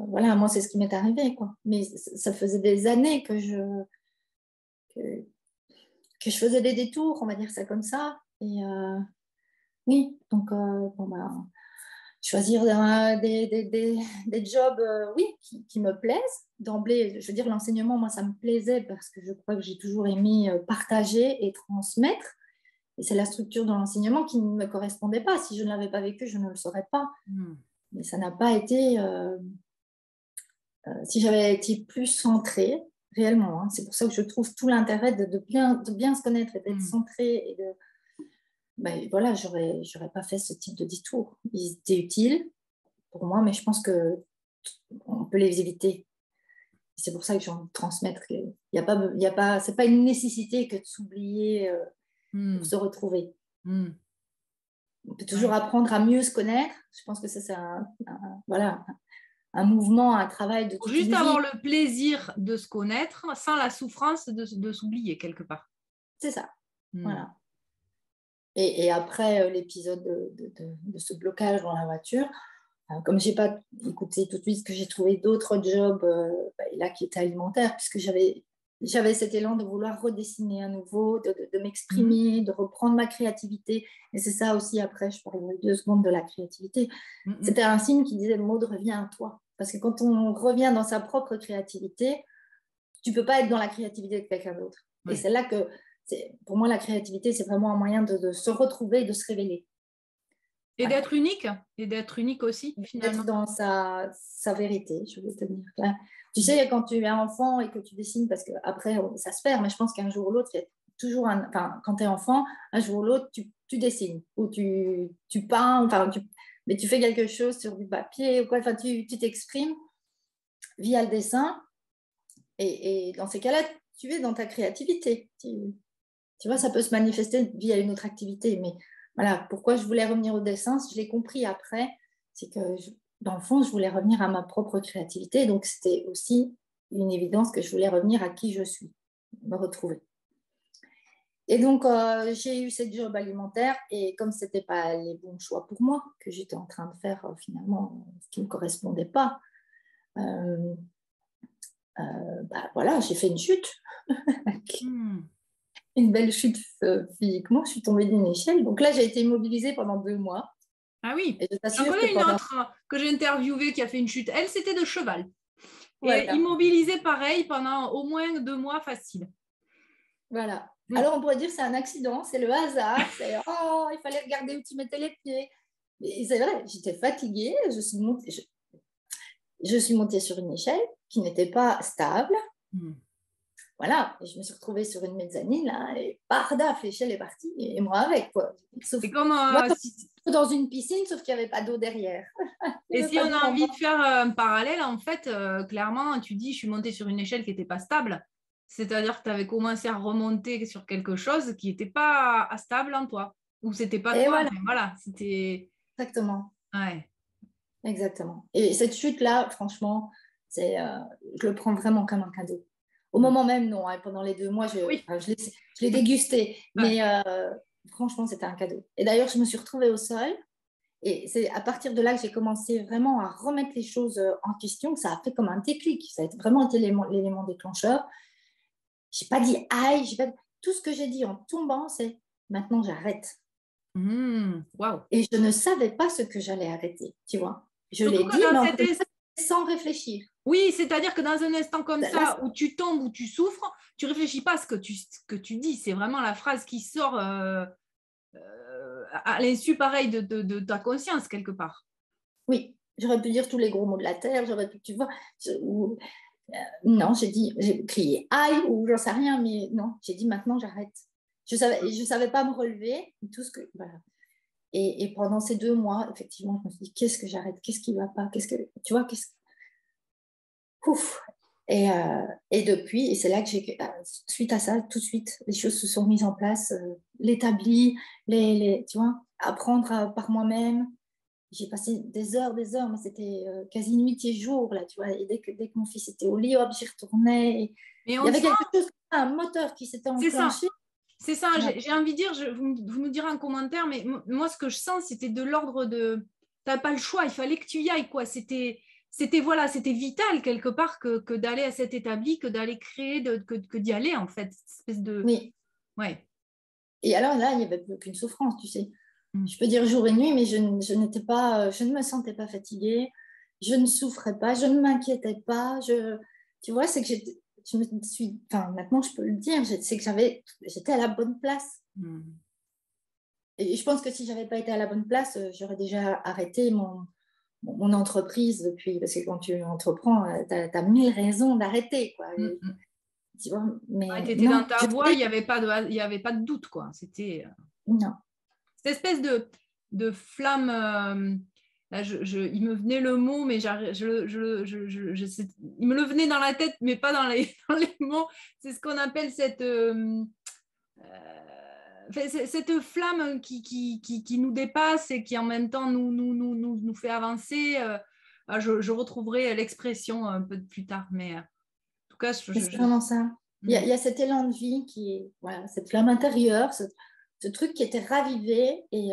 S2: Voilà, moi, c'est ce qui m'est arrivé, quoi. Mais ça faisait des années que je faisais des détours, on va dire ça comme ça. Et oui, donc, choisir des jobs, oui, qui me plaisent. D'emblée, je veux dire, l'enseignement, moi, ça me plaisait parce que je crois que j'ai toujours aimé partager et transmettre. Et c'est la structure de l'enseignement qui ne me correspondait pas. Si je ne l'avais pas vécu, je ne le saurais pas. Mais ça n'a pas été... si j'avais été plus centrée, réellement, hein, c'est pour ça que je trouve tout l'intérêt de bien se connaître et d'être centrée. Et voilà, j'aurais pas fait ce type de détour. Ils étaient utiles pour moi, mais je pense qu'on peut les éviter. C'est pour ça que j'ai envie de transmettre. C'est pas une nécessité que de s'oublier pour se retrouver. On peut toujours apprendre à mieux se connaître. Je pense que ça, c'est un mouvement, un travail de toute
S1: Juste
S2: une vie.
S1: avoir le plaisir de se connaître sans la souffrance de s'oublier quelque part.
S2: C'est ça. Voilà. Et après l'épisode de ce blocage dans la voiture, comme je n'ai pas écouté tout de suite que j'ai trouvé d'autres jobs là qui étaient alimentaires, puisque j'avais cet élan de vouloir redessiner à nouveau, de m'exprimer, de reprendre ma créativité. Et c'est ça aussi, après, je parlerai 2 secondes de la créativité. C'était un signe qui disait, Maud, reviens à toi. Parce que quand on revient dans sa propre créativité, tu ne peux pas être dans la créativité de quelqu'un d'autre. Et c'est là que, pour moi, la créativité, c'est vraiment un moyen de se retrouver et de se révéler.
S1: Et
S2: Voilà.
S1: d'être unique aussi, finalement.
S2: D'être dans sa vérité, je veux te dire. Là, tu sais, quand tu es enfant et que tu dessines, parce qu'après, ça se perd, mais je pense qu'un jour ou l'autre, il y a toujours enfin, quand tu es enfant, un jour ou l'autre, tu dessines ou tu peins, enfin, mais tu fais quelque chose sur du papier ou quoi, enfin, tu t'exprimes via le dessin. Et dans ces cas-là, tu es dans ta créativité. Tu vois, ça peut se manifester via une autre activité. Mais voilà, pourquoi je voulais revenir au dessin, je l'ai compris après, c'est que dans le fond, je voulais revenir à ma propre créativité. Donc, c'était aussi une évidence que je voulais revenir à qui je suis, me retrouver. Et donc, j'ai eu cette job alimentaire et comme ce n'était pas les bons choix pour moi, que j'étais en train de faire finalement ce qui ne me correspondait pas, bah, voilà, j'ai fait une chute. Une belle chute physiquement. Je suis tombée d'une échelle. Donc là, j'ai été immobilisée pendant 2 mois.
S1: Ah oui,
S2: Et je
S1: j'en
S2: t'assure que
S1: connais une
S2: pendant...
S1: autre que j'ai interviewée qui a fait une chute. Elle, c'était de cheval. Et
S2: Voilà,
S1: immobilisée pareil pendant au moins 2 mois facile.
S2: voilà. Alors, on pourrait dire que c'est un accident, c'est le hasard, c'est « Oh, il fallait regarder où tu mettais les pieds ». Et c'est vrai, j'étais fatiguée, je suis montée sur une échelle qui n'était pas stable. Voilà, et je me suis retrouvée sur une mezzanine, là, et pardaf, l'échelle est partie, et moi avec, quoi. Sauf,
S1: C'est comme
S2: tu vois, dans une piscine, sauf qu'il n'y avait pas d'eau derrière. Il n'y
S1: et
S2: avait
S1: si
S2: pas
S1: on
S2: d'eau
S1: a
S2: en
S1: envie
S2: bas.
S1: de faire un parallèle, en fait, clairement, tu dis, je suis montée sur une échelle qui n'était pas stable. C'est-à-dire que tu avais commencé à remonter sur quelque chose qui n'était pas stable en toi. Ou c'était pas
S2: Et
S1: toi.
S2: voilà,
S1: Enfin, voilà, c'était.
S2: exactement.
S1: Ouais.
S2: Exactement. Et cette chute-là, franchement, je le prends vraiment comme un cadeau. Au moment même, non, hein, pendant les 2 mois,
S1: Oui.
S2: enfin, je l'ai dégusté,
S1: Ouais.
S2: mais franchement, c'était un cadeau. Et d'ailleurs, je me suis retrouvée au sol, et c'est à partir de là que j'ai commencé vraiment à remettre les choses en question, que ça a fait comme un déclic. Ça a vraiment été l'élément déclencheur. Je n'ai pas dit aïe, tout ce que j'ai dit en tombant, c'est maintenant j'arrête.
S1: Waouh.
S2: Et je ne savais pas ce que j'allais arrêter, tu vois. Je
S1: Surtout
S2: l'ai
S1: que
S2: dit, mais
S1: dans
S2: encore
S1: cet
S2: une fois, sans réfléchir.
S1: oui, c'est-à-dire que dans un instant comme
S2: Là,
S1: ça, où tu tombes, où tu souffres, tu réfléchis pas à ce que tu dis. C'est vraiment la phrase qui sort à l'insu pareil de ta conscience, quelque part.
S2: oui, j'aurais pu dire tous les gros mots de la terre, j'aurais pu, tu vois, non, j'ai crié aïe ou j'en sais rien, mais non, j'ai dit maintenant j'arrête. Je savais pas me relever, tout ce que, voilà. Et pendant ces 2 mois, effectivement, je me suis dit qu'est-ce que j'arrête, qu'est-ce qui va pas, tu vois, Ouf. Et depuis, et c'est là que suite à ça, tout de suite, les choses se sont mises en place, l'établi, tu vois, apprendre par moi-même. J'ai passé des heures, mais c'était quasi nuit et jour, là, tu vois. Et dès que mon fils était au lit, hop, j'y retournais. Et
S1: Mais
S2: il y
S1: on
S2: avait
S1: sent,
S2: quelque chose, un moteur qui s'était
S1: c'est ça.
S2: enclenché.
S1: C'est ça,
S2: Ouais.
S1: j'ai envie de dire, vous nous direz en commentaire, mais moi, ce que je sens, c'était de l'ordre de. Tu n'as pas le choix, il fallait que tu y ailles, quoi. Voilà, c'était vital quelque part que d'aller à cet établi, que d'aller créer, que d'y aller, en fait. Cette espèce de.
S2: Oui.
S1: Ouais.
S2: Et alors là, il n'y avait plus aucune souffrance, tu sais.
S1: Mm.
S2: Je peux dire jour et nuit, mais je ne me sentais pas fatiguée, je ne souffrais pas, je ne m'inquiétais pas. Tu vois, c'est que je me suis, enfin maintenant je peux le dire, c'est que j'étais à la bonne place.
S1: Mm.
S2: Et je pense que si j'avais pas été à la bonne place, j'aurais déjà arrêté mon entreprise depuis, parce que quand tu entreprends, tu as 1000 raisons d'arrêter, quoi.
S1: Mm, mm.
S2: Tu vois,
S1: Ouais, tu
S2: mais
S1: étais dans
S2: non,
S1: ta voie, il y avait pas de doute, quoi. C'était
S2: non.
S1: cette espèce de flamme. Là, il me venait le mot, mais il me le venait dans la tête, mais pas dans les, dans les mots. C'est ce qu'on appelle cette flamme qui nous dépasse et qui en même temps nous fait avancer. Je retrouverai l'expression un peu plus tard, mais en tout cas,
S2: Mais c'est vraiment ça. Il y a cet élan de vie qui est, voilà, cette flamme intérieure, ce truc qui était ravivé, et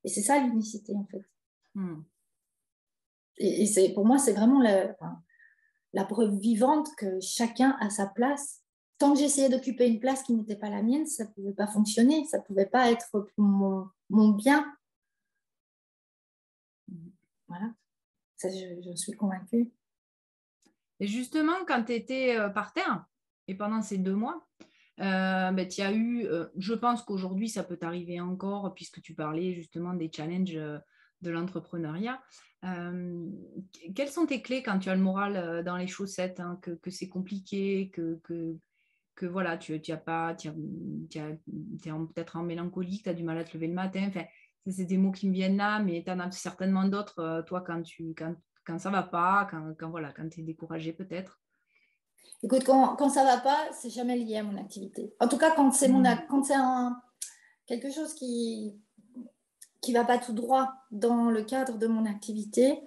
S2: c'est ça l'unicité en fait. Et pour moi, c'est vraiment la preuve vivante que chacun a sa place. Tant que j'essayais d'occuper une place qui n'était pas la mienne, ça ne pouvait pas fonctionner, ça ne pouvait pas être pour mon bien. Voilà, ça, je suis convaincue.
S1: Et justement, quand tu étais par terre, et pendant ces 2 mois, Ben, tu as eu, je pense qu'aujourd'hui, ça peut t'arriver encore, puisque tu parlais justement des challenges de l'entrepreneuriat. Quelles sont tes clés quand tu as le moral dans les chaussettes, hein, que c'est compliqué, que voilà, tu as pas, tu es peut-être en mélancolie, tu as du mal à te lever le matin. Enfin, c'est des mots qui me viennent là, mais tu en as certainement d'autres, toi, quand ça va pas, voilà, quand tu es découragé peut-être.
S2: Écoute, quand ça va pas, c'est jamais lié à mon activité. En tout cas, quand c'est quelque chose qui va pas tout droit dans le cadre de mon activité,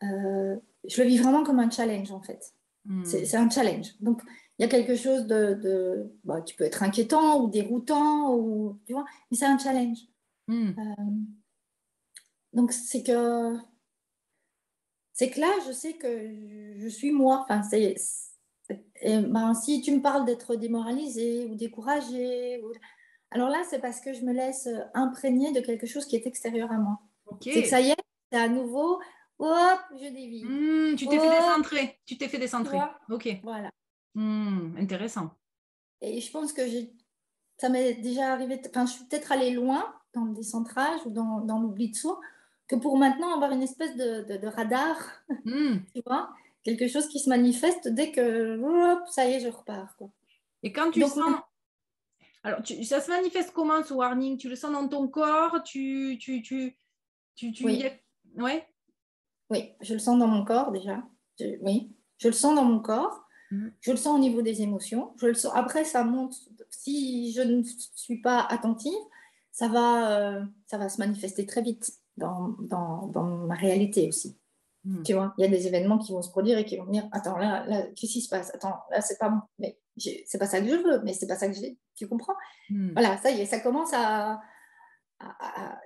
S2: je le vis vraiment comme un challenge en fait. C'est un challenge. Donc, il y a quelque chose qui peut être inquiétant ou déroutant, tu vois, mais c'est un challenge. Donc, c'est que là, je sais que je suis moi. Enfin, si tu me parles d'être démoralisée ou découragée, alors là, c'est parce que je me laisse imprégner de quelque chose qui est extérieur à moi.
S1: Okay.
S2: C'est que ça y est, c'est à nouveau, hop, je dévie.
S1: Tu t'es fait décentrer. Tu t'es fait décentrer. Ok.
S2: Voilà.
S1: Intéressant.
S2: Et je pense que ça m'est déjà arrivé, enfin, je suis peut-être allée loin dans le décentrage ou dans l'oubli de soi, que pour maintenant avoir une espèce de radar, tu vois, quelque chose qui se manifeste dès que, hop, ça y est, je repars, quoi.
S1: Et quand tu sens... Alors, ça se manifeste comment ce warning? Tu le sens dans ton corps?
S2: Oui.
S1: Ouais.
S2: Oui, je le sens dans mon corps déjà. Oui, je le sens dans mon corps. Je le sens au niveau des émotions. Je le sens. Après, ça monte. Si je ne suis pas attentive, ça va se manifester très vite dans ma réalité aussi. Tu vois, il y a des événements qui vont se produire et qui vont venir. Attends, là qu'est-ce qui se passe? Attends, là, c'est pas bon. Mais c'est pas ça que je veux, mais c'est pas ça que j'ai. Tu comprends? Voilà, ça y est, ça commence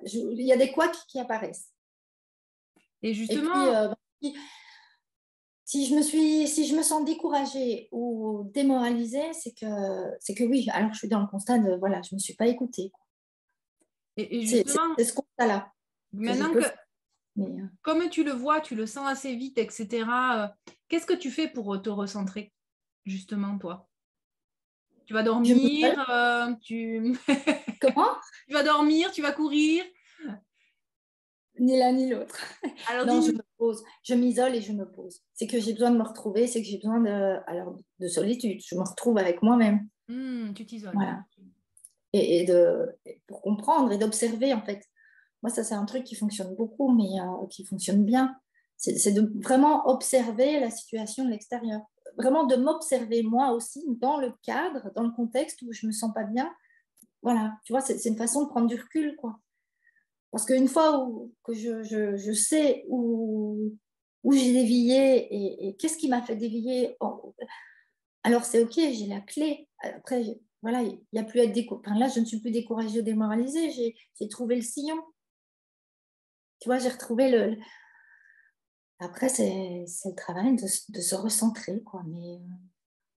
S2: il y a des couacs qui apparaissent.
S1: Et justement...
S2: Et puis, si je me sens découragée ou démoralisée, c'est que oui, alors je suis dans le constat de, voilà, je ne me suis pas écoutée.
S1: Et justement,
S2: c'est ce constat-là.
S1: Maintenant comme tu le vois, tu le sens assez vite, etc., qu'est-ce que tu fais pour te recentrer, justement, toi? Tu vas dormir,
S2: Comment?
S1: Tu vas dormir, tu vas courir?
S2: Ni l'un ni l'autre.
S1: Alors,
S2: non, je me pose. Je m'isole et je me pose. C'est que j'ai besoin de me retrouver, c'est que j'ai besoin de solitude. Je me retrouve avec moi-même.
S1: Tu t'isoles.
S2: Voilà. Et pour comprendre et d'observer, en fait. Moi, ça, c'est un truc qui fonctionne beaucoup, mais qui fonctionne bien. C'est de vraiment observer la situation de l'extérieur. Vraiment de m'observer moi aussi dans le cadre, dans le contexte où je ne me sens pas bien. Voilà, tu vois, c'est une façon de prendre du recul, quoi. Parce qu'une fois que je sais où j'ai dévié et qu'est-ce qui m'a fait dévier, alors c'est OK, j'ai la clé. Après, voilà, il n'y a plus à être découragée. Enfin, là, je ne suis plus découragée ou démoralisée. J'ai trouvé le sillon. Tu vois, j'ai retrouvé Après, c'est le travail de se recentrer, quoi. Mais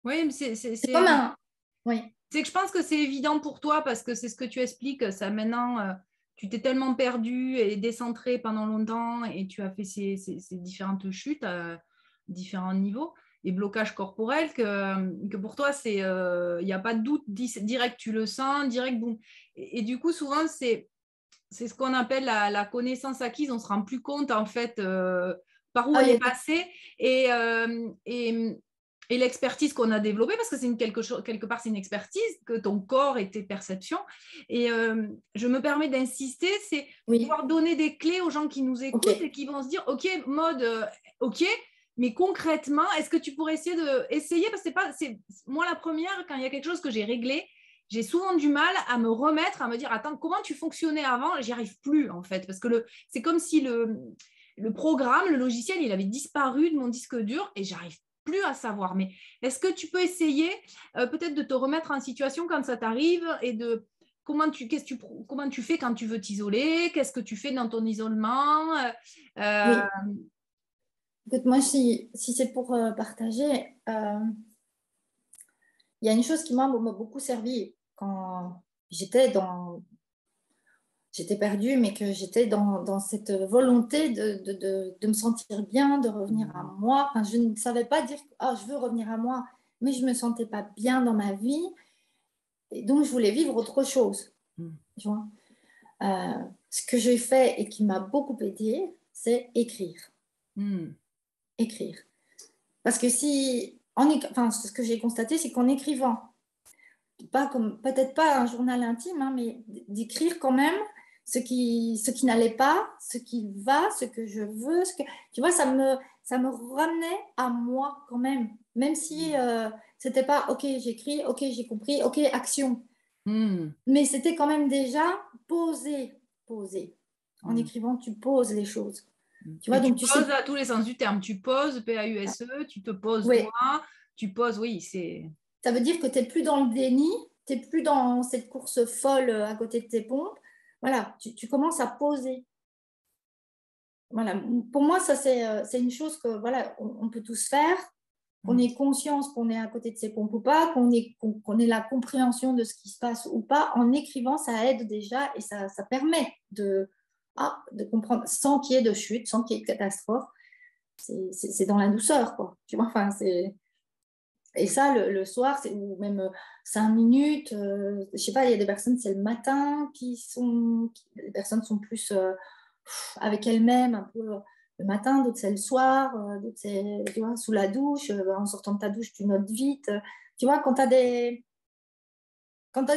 S1: oui, mais
S2: c'est comme un... Oui.
S1: C'est que je pense que c'est évident pour toi parce que c'est ce que tu expliques. Ça maintenant, tu t'es tellement perdu et décentré pendant longtemps et tu as fait ces différentes chutes à différents niveaux et blocages corporels que pour toi, il n'y a pas de doute, direct tu le sens, direct boum. Et du coup, souvent, c'est ce qu'on appelle la connaissance acquise. On ne se rend plus compte en fait par où elle est passée et l'expertise qu'on a développée, parce que c'est quelque part, c'est une expertise, que ton corps et tes perceptions. Et je me permets d'insister, c'est pouvoir donner des clés aux gens qui nous écoutent et qui vont se dire, OK, Maude, OK, mais concrètement, est-ce que tu pourrais essayer, parce que c'est moi la première, quand il y a quelque chose que j'ai réglé, j'ai souvent du mal à me remettre, à me dire, attends, comment tu fonctionnais avant? J'y arrive plus, en fait, parce que c'est comme si le programme, le logiciel, il avait disparu de mon disque dur et j'arrive plus à savoir. Mais est-ce que tu peux essayer peut-être de te remettre en situation quand ça t'arrive et de comment tu fais quand tu veux t'isoler? Qu'est-ce que tu fais dans ton isolement?
S2: Oui. Écoute, moi, si c'est pour partager, il y a une chose qui m'a beaucoup servi quand j'étais perdue, mais que j'étais dans cette volonté de me sentir bien, de revenir à moi. Enfin, je ne savais pas dire je veux revenir à moi, mais je ne me sentais pas bien dans ma vie. Et donc, je voulais vivre autre chose. Tu vois. Ce que j'ai fait et qui m'a beaucoup aidé, c'est écrire. Écrire. Parce que ce que j'ai constaté, c'est qu'en écrivant, peut-être pas un journal intime, hein, mais d'écrire quand même ce qui n'allait pas, ce qui va, ce que je veux. Tu vois, ça me ramenait à moi quand même. Même si c'était pas, OK, j'écris, OK, j'ai compris, OK, action. Mais c'était quand même déjà poser. En écrivant, tu poses les choses. Tu vois,
S1: Et tu
S2: donc
S1: poses à tous les sens du terme. Tu poses, P-A-U-S-E, tu te poses
S2: oui.
S1: toi, tu poses, oui, c'est...
S2: Ça veut dire que tu n'es plus dans le déni, tu n'es plus dans cette course folle à côté de tes pompes. Voilà, tu commences à poser. Voilà. Pour moi, ça, c'est une chose que voilà, on peut tous faire, qu'on ait conscience qu'on est à côté de ses pompes ou pas, qu'on ait la compréhension de ce qui se passe ou pas. En écrivant, ça aide déjà et ça permet de comprendre sans qu'il y ait de chute, sans qu'il y ait de catastrophe. C'est dans la douceur, quoi. Tu vois, enfin, c'est... Et ça, le soir, ou même 5 minutes, je sais pas, il y a des personnes, c'est le matin les personnes sont plus avec elles-mêmes, un peu le matin, d'autres c'est le soir, d'autres c'est, tu vois, sous la douche, en sortant de ta douche, tu notes vite. Tu vois, quand tu as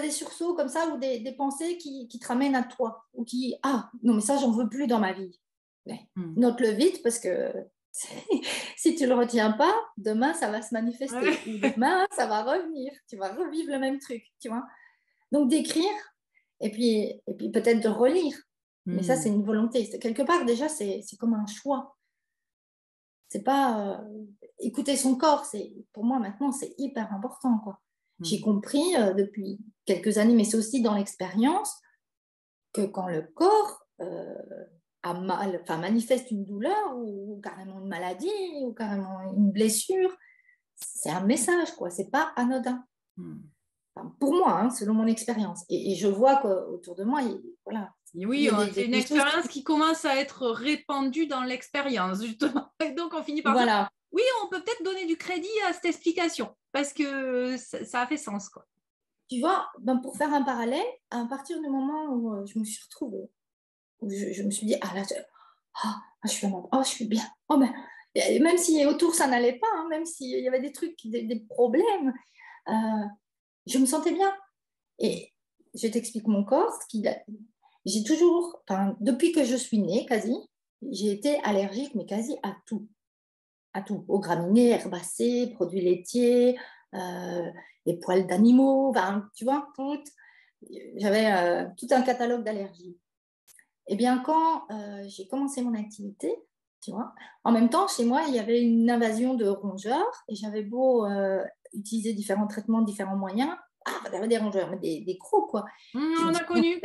S2: des sursauts comme ça ou des pensées qui te ramènent à toi, ou non, mais ça, j'en veux plus dans ma vie. Mais, note-le vite parce que si tu ne le retiens pas, demain, ça va se manifester. Ou demain, ça va revenir. Tu vas revivre le même truc, tu vois. Donc, d'écrire et puis peut-être de relire. Mais ça, c'est une volonté. Quelque part, déjà, c'est comme un choix. C'est pas... écouter son corps, pour moi, maintenant, c'est hyper important, quoi. J'ai compris depuis quelques années, mais c'est aussi dans l'expérience, que quand le corps... manifeste une douleur ou carrément une maladie ou carrément une blessure, c'est un message, quoi. C'est pas anodin. Enfin, pour moi, hein, selon mon expérience. Et je vois qu'autour de moi, voilà.
S1: Oui, c'est une expérience qui commence à être répandue dans l'expérience, justement. Et donc, on finit par dire, oui, on peut peut-être donner du crédit à cette explication, parce que ça a fait sens, quoi.
S2: Tu vois, pour faire un parallèle, à partir du moment où je me suis retrouvée, où je me suis dit, là, je suis bien, je suis bien. Même si autour, ça n'allait pas, hein, même s'il y avait des trucs, des problèmes, je me sentais bien. Et je t'explique mon corps, j'ai toujours, depuis que je suis née, quasi, j'ai été allergique, mais quasi à tout. À tout. Aux graminées, herbacées, produits laitiers, les poils d'animaux, tu vois, j'avais tout un catalogue d'allergies. Eh bien, quand j'ai commencé mon activité, tu vois, en même temps, chez moi, il y avait une invasion de rongeurs et j'avais beau utiliser différents traitements, différents moyens. Il y avait des rongeurs, mais des crocs, quoi.
S1: On a connu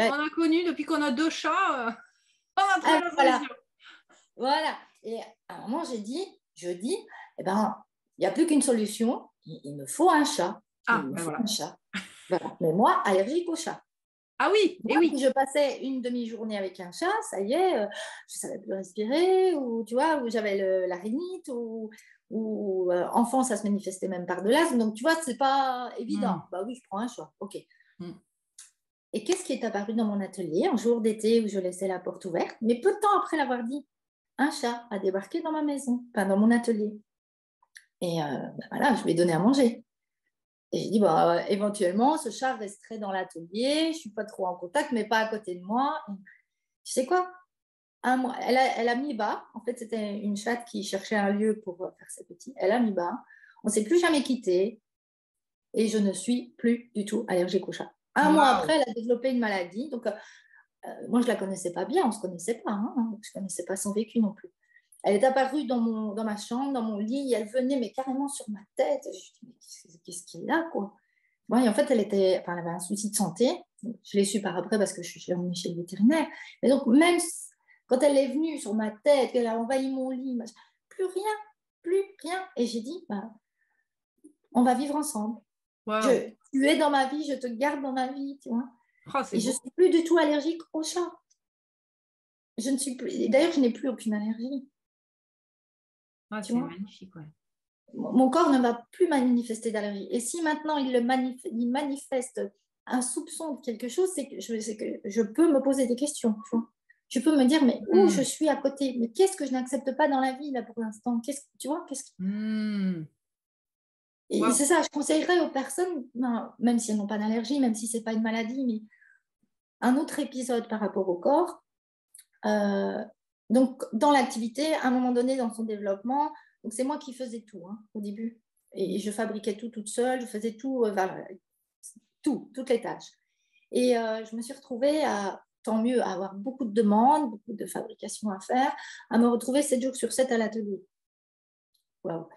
S1: depuis qu'on a 2 chats, on a trouvé la solution.
S2: Voilà. Et à un moment, je dis, eh ben, il n'y a plus qu'une solution, il me faut un chat. Un chat. Voilà. Mais moi, allergique au chat.
S1: Ah oui,
S2: moi, si je passais une demi-journée avec un chat, ça y est, je ne savais plus respirer, ou tu vois, ou j'avais la rhinite, ou enfant, ça se manifestait même par de l'asthme. Donc, tu vois, c'est pas évident. Bah oui, je prends un chat. OK. Et qu'est-ce qui est apparu dans mon atelier un jour d'été où je laissais la porte ouverte, mais peu de temps après l'avoir dit, un chat a débarqué dans ma maison, dans mon atelier. Et voilà, je lui ai donné à manger. Et j'ai dit, éventuellement, ce chat resterait dans l'atelier, je ne suis pas trop en contact, mais pas à côté de moi. Et, tu sais quoi, un mois, elle a mis bas. En fait, c'était une chatte qui cherchait un lieu pour faire ses petits. Elle a mis bas. On ne s'est plus jamais quitté. Et je ne suis plus du tout allergique au chat. Un mois après, elle a développé une maladie. Donc, moi, je ne la connaissais pas bien. On ne se connaissait pas. Hein. Je ne connaissais pas son vécu non plus. Elle est apparue dans ma chambre, dans mon lit. Elle venait, mais carrément sur ma tête. Je me suis dit, mais qu'est-ce qu'il a, quoi? Ouais, et en fait, elle avait un souci de santé. Je l'ai su par après parce que je suis emmenée chez le vétérinaire. Mais donc, même quand elle est venue sur ma tête, qu'elle a envahi mon lit, plus rien. Et j'ai dit, on va vivre ensemble. Tu es dans ma vie, je te garde dans ma vie, tu vois. Et je ne suis plus du tout allergique au chat. Je ne suis plus. D'ailleurs, je n'ai plus aucune allergie.
S1: C'est magnifique, ouais.
S2: Mon corps ne va plus manifester d'allergie. Et si maintenant il manifeste un soupçon de quelque chose, c'est que je peux me poser des questions. Tu vois. Je peux me dire, mais où je suis à côté? Mais qu'est-ce que je n'accepte pas dans la vie, là, pour l'instant? Tu vois, Et
S1: Wow.
S2: c'est ça, je conseillerais aux personnes, même si elles n'ont pas d'allergie, même si ce n'est pas une maladie, mais un autre épisode par rapport au corps. Donc, dans l'activité, à un moment donné, dans son développement, donc c'est moi qui faisais tout au début. Et je fabriquais tout toute seule, je faisais tout, toutes les tâches. Et je me suis retrouvée tant mieux, à avoir beaucoup de demandes, beaucoup de fabrication à faire, à me retrouver 7 jours sur 7 à l'atelier. Waouh.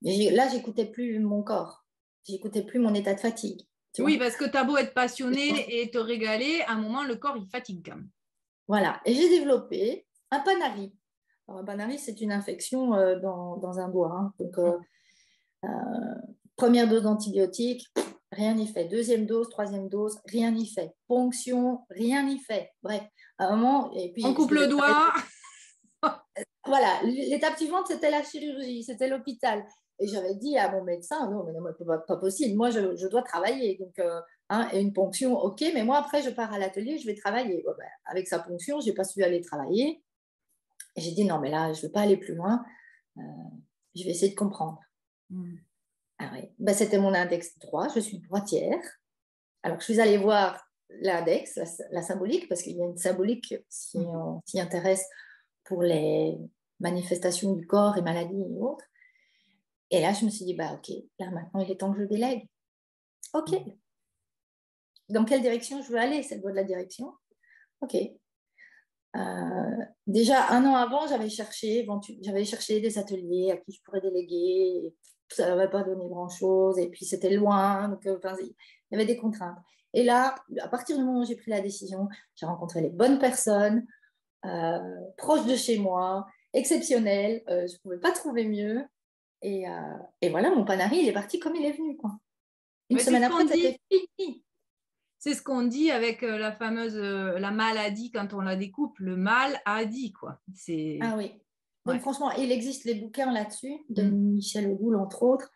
S2: Là, j'écoutais plus mon corps, j'écoutais plus mon état de fatigue.
S1: Oui, parce que tu as beau être passionné et te régaler, à un moment, le corps, il fatigue quand même.
S2: Voilà. Et j'ai développé un panari. Alors, un panari, c'est une infection dans un doigt. Donc, première dose d'antibiotiques, rien n'y fait. Deuxième dose, troisième dose, rien n'y fait. Ponction, rien n'y fait. Bref, à un moment... Et puis,
S1: on coupe le doigt.
S2: Voilà, l'étape suivante, c'était la chirurgie, c'était l'hôpital. Et j'avais dit à mon médecin, non, mais non, pas possible, moi, je dois travailler. Donc, et une ponction, ok, mais moi, après, je pars à l'atelier, je vais travailler. Bon, ben, avec sa ponction, je n'ai pas su aller travailler. Et j'ai dit, non, mais là, je ne veux pas aller plus loin. Je vais essayer de comprendre. Ah oui. Ben, c'était mon index droit, je suis droitière. Alors, je suis allée voir l'index, la symbolique, parce qu'il y a une symbolique, si on s'y intéresse, pour les manifestations du corps et maladies et autres. Et là, je me suis dit, bah, ok, là, maintenant, il est temps que je délègue. Ok. Dans quelle direction je veux aller? C'est le voie de la direction. Ok. Déjà, 1 an avant, j'avais cherché des ateliers à qui je pourrais déléguer. Ça n'avait pas donné grand-chose. Et puis, c'était loin. Donc, il y avait des contraintes. Et là, à partir du moment où j'ai pris la décision, j'ai rencontré les bonnes personnes, proches de chez moi, exceptionnelles. Je ne pouvais pas trouver mieux. Et voilà, mon panari, il est parti comme il est venu. Quoi. Une semaine après, c'était fini.
S1: C'est ce qu'on dit avec la fameuse la maladie quand on la découpe, le mal a dit quoi.
S2: Ah oui. Donc franchement, il existe les bouquins là-dessus de Michel Audoul entre autres.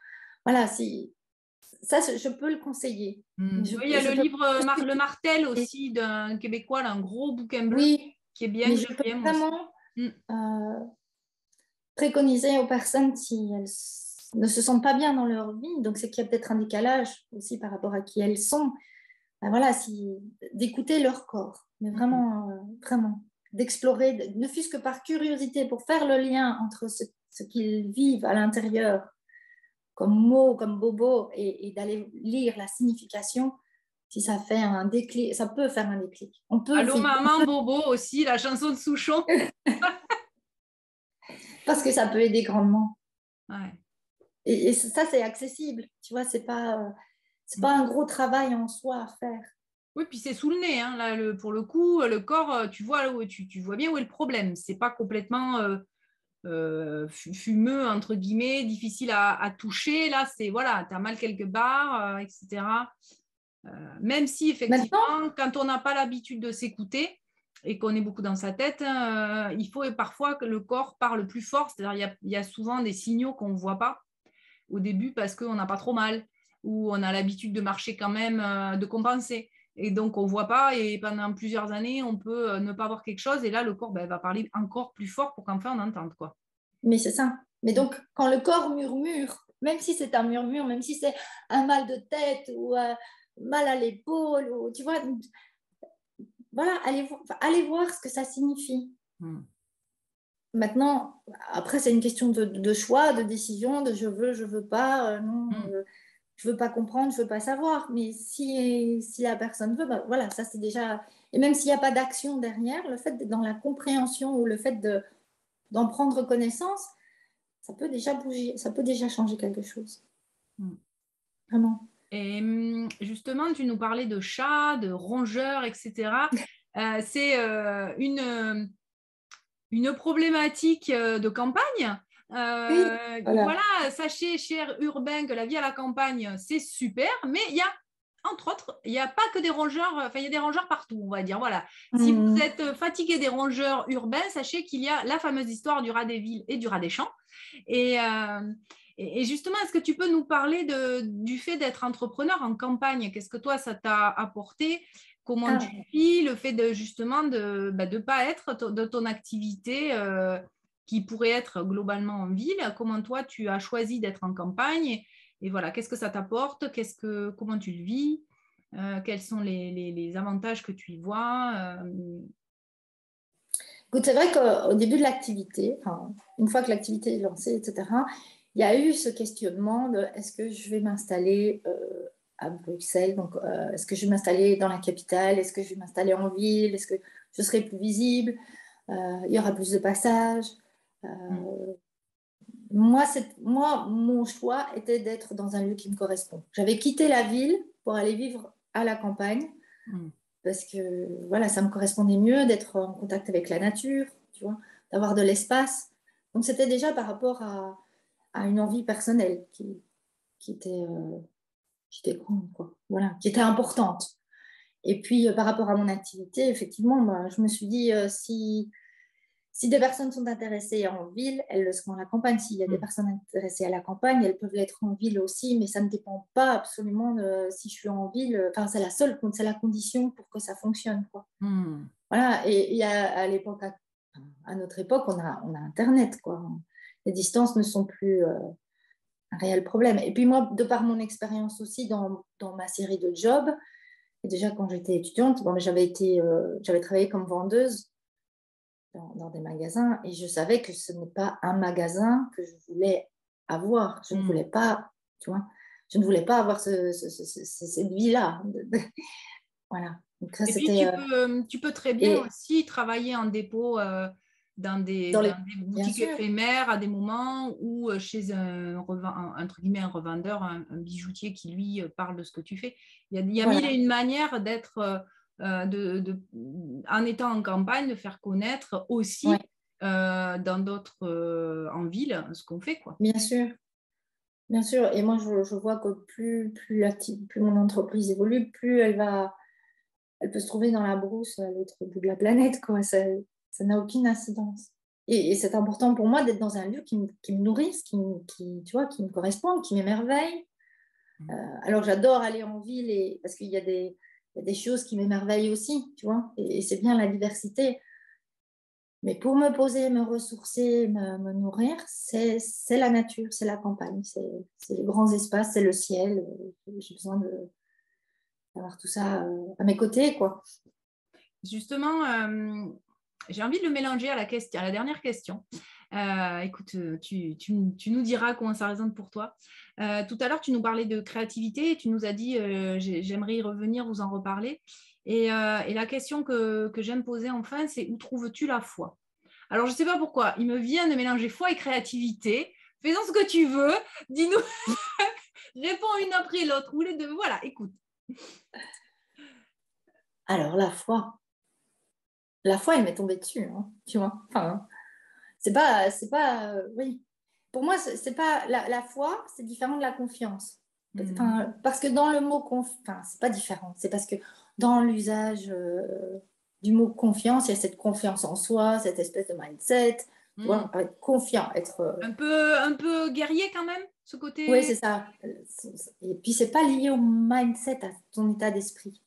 S2: Voilà, ça je peux le conseiller.
S1: Il y a le livre Le Martel aussi d'un Québécois, là, un gros bouquin bleu qui est bien.
S2: Mais je peux vraiment préconiser aux personnes si elles ne se sentent pas bien dans leur vie, donc c'est qu'il y a peut-être un décalage aussi par rapport à qui elles sont. Ben voilà, d'écouter leur corps, mais vraiment, vraiment, d'explorer, ne fût-ce que par curiosité, pour faire le lien entre ce qu'ils vivent à l'intérieur, comme mots, comme bobo, et d'aller lire la signification, si ça fait un déclic, ça peut faire un déclic.
S1: Allô maman, bobo aussi, la chanson de Souchon.
S2: Parce que ça peut aider grandement.
S1: Ouais.
S2: Et ça, c'est accessible, tu vois, c'est pas un gros travail en soi à faire.
S1: Oui, puis c'est sous le nez. Hein, là, pour le coup, le corps, tu vois bien où est le problème. C'est pas complètement fumeux, entre guillemets, difficile à toucher. Là, c'est voilà, tu as mal quelque part, etc. Même si, effectivement, quand on n'a pas l'habitude de s'écouter et qu'on est beaucoup dans sa tête, il faut parfois que le corps parle plus fort. C'est-à-dire il y a souvent des signaux qu'on ne voit pas au début parce qu'on n'a pas trop mal ou on a l'habitude de marcher quand même, de compenser. Et donc, on ne voit pas et pendant plusieurs années, on peut ne pas voir quelque chose. Et là, le corps va parler encore plus fort pour qu'enfin on entende. Quoi.
S2: Mais c'est ça. Mais donc, quand le corps murmure, même si c'est un murmure, même si c'est un mal de tête ou mal à l'épaule, ou, tu vois, voilà, allez voir ce que ça signifie. Maintenant, après, c'est une question de choix, de décision, de je veux pas, non, je veux pas comprendre, je veux pas savoir. Mais si la personne veut, bah, voilà, ça c'est déjà... Et même s'il n'y a pas d'action derrière, le fait d'être dans la compréhension ou le fait d'en prendre connaissance, ça peut déjà bouger, ça peut déjà changer quelque chose. Vraiment.
S1: Et justement, tu nous parlais de chats, de rongeurs, etc. C'est une problématique de campagne. Voilà, sachez, cher urbain, que la vie à la campagne, c'est super, mais il y a, entre autres, il n'y a pas que des rongeurs, enfin, il y a des rongeurs partout, on va dire. Voilà. Si vous êtes fatigué des rongeurs urbains, sachez qu'il y a la fameuse histoire du rat des villes et du rat des champs. Et justement, est-ce que tu peux nous parler du fait d'être entrepreneur en campagne? Qu'est-ce que toi, ça t'a apporté? Comment tu vis le fait de justement de ne pas être de ton activité qui pourrait être globalement en ville? Comment toi, tu as choisi d'être en campagne? Et voilà, qu'est-ce que ça t'apporte? Comment tu le vis? Quels sont les avantages que tu y vois?
S2: Écoute, c'est vrai qu'au début de l'activité, enfin, une fois que l'activité est lancée, etc., il y a eu ce questionnement de est-ce que je vais m'installer à Bruxelles, donc est-ce que je vais m'installer dans la capitale, est-ce que je vais m'installer en ville, est-ce que je serai plus visible, il y aura plus de passages. Moi, mon choix était d'être dans un lieu qui me correspond. J'avais quitté la ville pour aller vivre à la campagne parce que voilà, ça me correspondait mieux d'être en contact avec la nature, tu vois, d'avoir de l'espace. Donc, c'était déjà par rapport à une envie personnelle qui était grande, quoi. Voilà, qui était importante. Et puis, par rapport à mon activité, effectivement, bah, je me suis dit, si des personnes sont intéressées en ville, elles le seront à la campagne. S'il y a des personnes intéressées à la campagne, elles peuvent l'être en ville aussi, mais ça ne dépend pas absolument de si je suis en ville. Enfin, c'est la condition pour que ça fonctionne, quoi. Voilà, et à l'époque, à notre époque, on a Internet, quoi. Les distances ne sont plus un réel problème. Et puis moi, de par mon expérience aussi dans ma série de jobs, et déjà quand j'étais étudiante, bon, j'avais travaillé comme vendeuse dans des magasins et je savais que ce n'est pas un magasin que je voulais avoir. Je ne voulais pas, tu vois, je ne voulais pas avoir cette vie-là. Voilà. Donc ça,
S1: et puis, tu peux très bien aussi travailler en dépôt dans des boutiques éphémères à des moments ou chez entre guillemets, un revendeur, un bijoutier qui, lui, parle de ce que tu fais. Il y a mille et une manières d'être, en étant en campagne, de faire connaître aussi dans d'autres, en ville, ce qu'on fait, quoi.
S2: Bien sûr. Bien sûr. Et moi, je vois que plus mon entreprise évolue, plus elle peut se trouver dans la brousse à l'autre bout de la planète, quoi. Ça n'a aucune incidence. Et c'est important pour moi d'être dans un lieu qui me nourrisse, tu vois, qui me corresponde, qui m'émerveille. Alors j'adore aller en ville parce qu'il y a des choses qui m'émerveillent aussi, tu vois. Et c'est bien la diversité. Mais pour me poser, me ressourcer, me nourrir, c'est la nature, c'est la campagne, c'est les grands espaces, c'est le ciel. J'ai besoin d'avoir tout ça à mes côtés, quoi.
S1: Justement, j'ai envie de le mélanger à la dernière question. Écoute, tu nous diras comment ça résonne pour toi. Tout à l'heure, tu nous parlais de créativité et tu nous as dit j'aimerais y revenir, vous en reparler. Et la question que j'aime poser enfin, c'est où trouves-tu la foi? Alors, je ne sais pas pourquoi, il me vient de mélanger foi et créativité. Fais-en ce que tu veux. Dis-nous, réponds une après l'autre ou les deux. Voilà, écoute.
S2: Alors, la foi, elle m'est tombée dessus, hein, tu vois. Enfin, c'est pas oui. Pour moi, c'est pas la foi, c'est différent de la confiance. Enfin, parce que dans le mot enfin, c'est pas différent. C'est parce que dans l'usage du mot confiance, il y a cette confiance en soi, cette espèce de mindset, tu vois, être confiant, être
S1: un peu guerrier quand même, ce côté.
S2: Oui, c'est ça. Et puis c'est pas lié au mindset, à ton état d'esprit.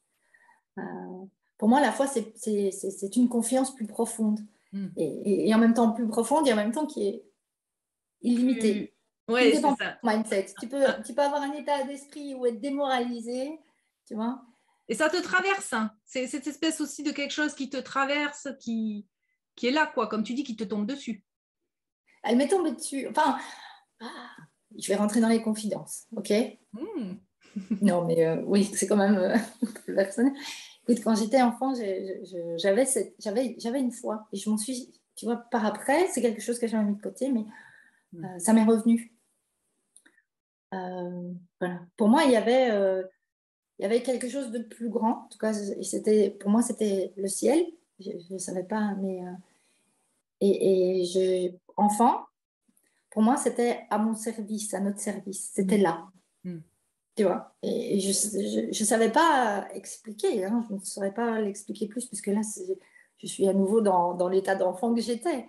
S2: Pour moi, la foi, c'est une confiance plus profonde. Et en même temps plus profonde et en même temps qui est illimitée.
S1: Oui, c'est ça.
S2: Mindset. Tu peux avoir un état d'esprit ou être démoralisé, tu vois.
S1: Et ça te traverse. Hein. C'est cette espèce aussi de quelque chose qui te traverse, qui est là, quoi, comme tu dis, qui te tombe dessus.
S2: Elle m'est tombée dessus. Enfin, je vais rentrer dans les confidences, ok? Non, mais oui, c'est quand même personnel. Écoute, quand j'étais enfant, j'avais une foi. Et je m'en suis, tu vois, par après, c'est quelque chose que j'avais mis de côté, mais ça m'est revenu. Voilà. Pour moi, il y avait quelque chose de plus grand. En tout cas, pour moi, c'était le ciel. Je ne savais pas, mais... enfant, pour moi, c'était à mon service, à notre service. C'était là. Tu vois, et je savais pas expliquer, hein, je ne saurais pas l'expliquer plus, parce que là, je suis à nouveau dans l'état d'enfant que j'étais.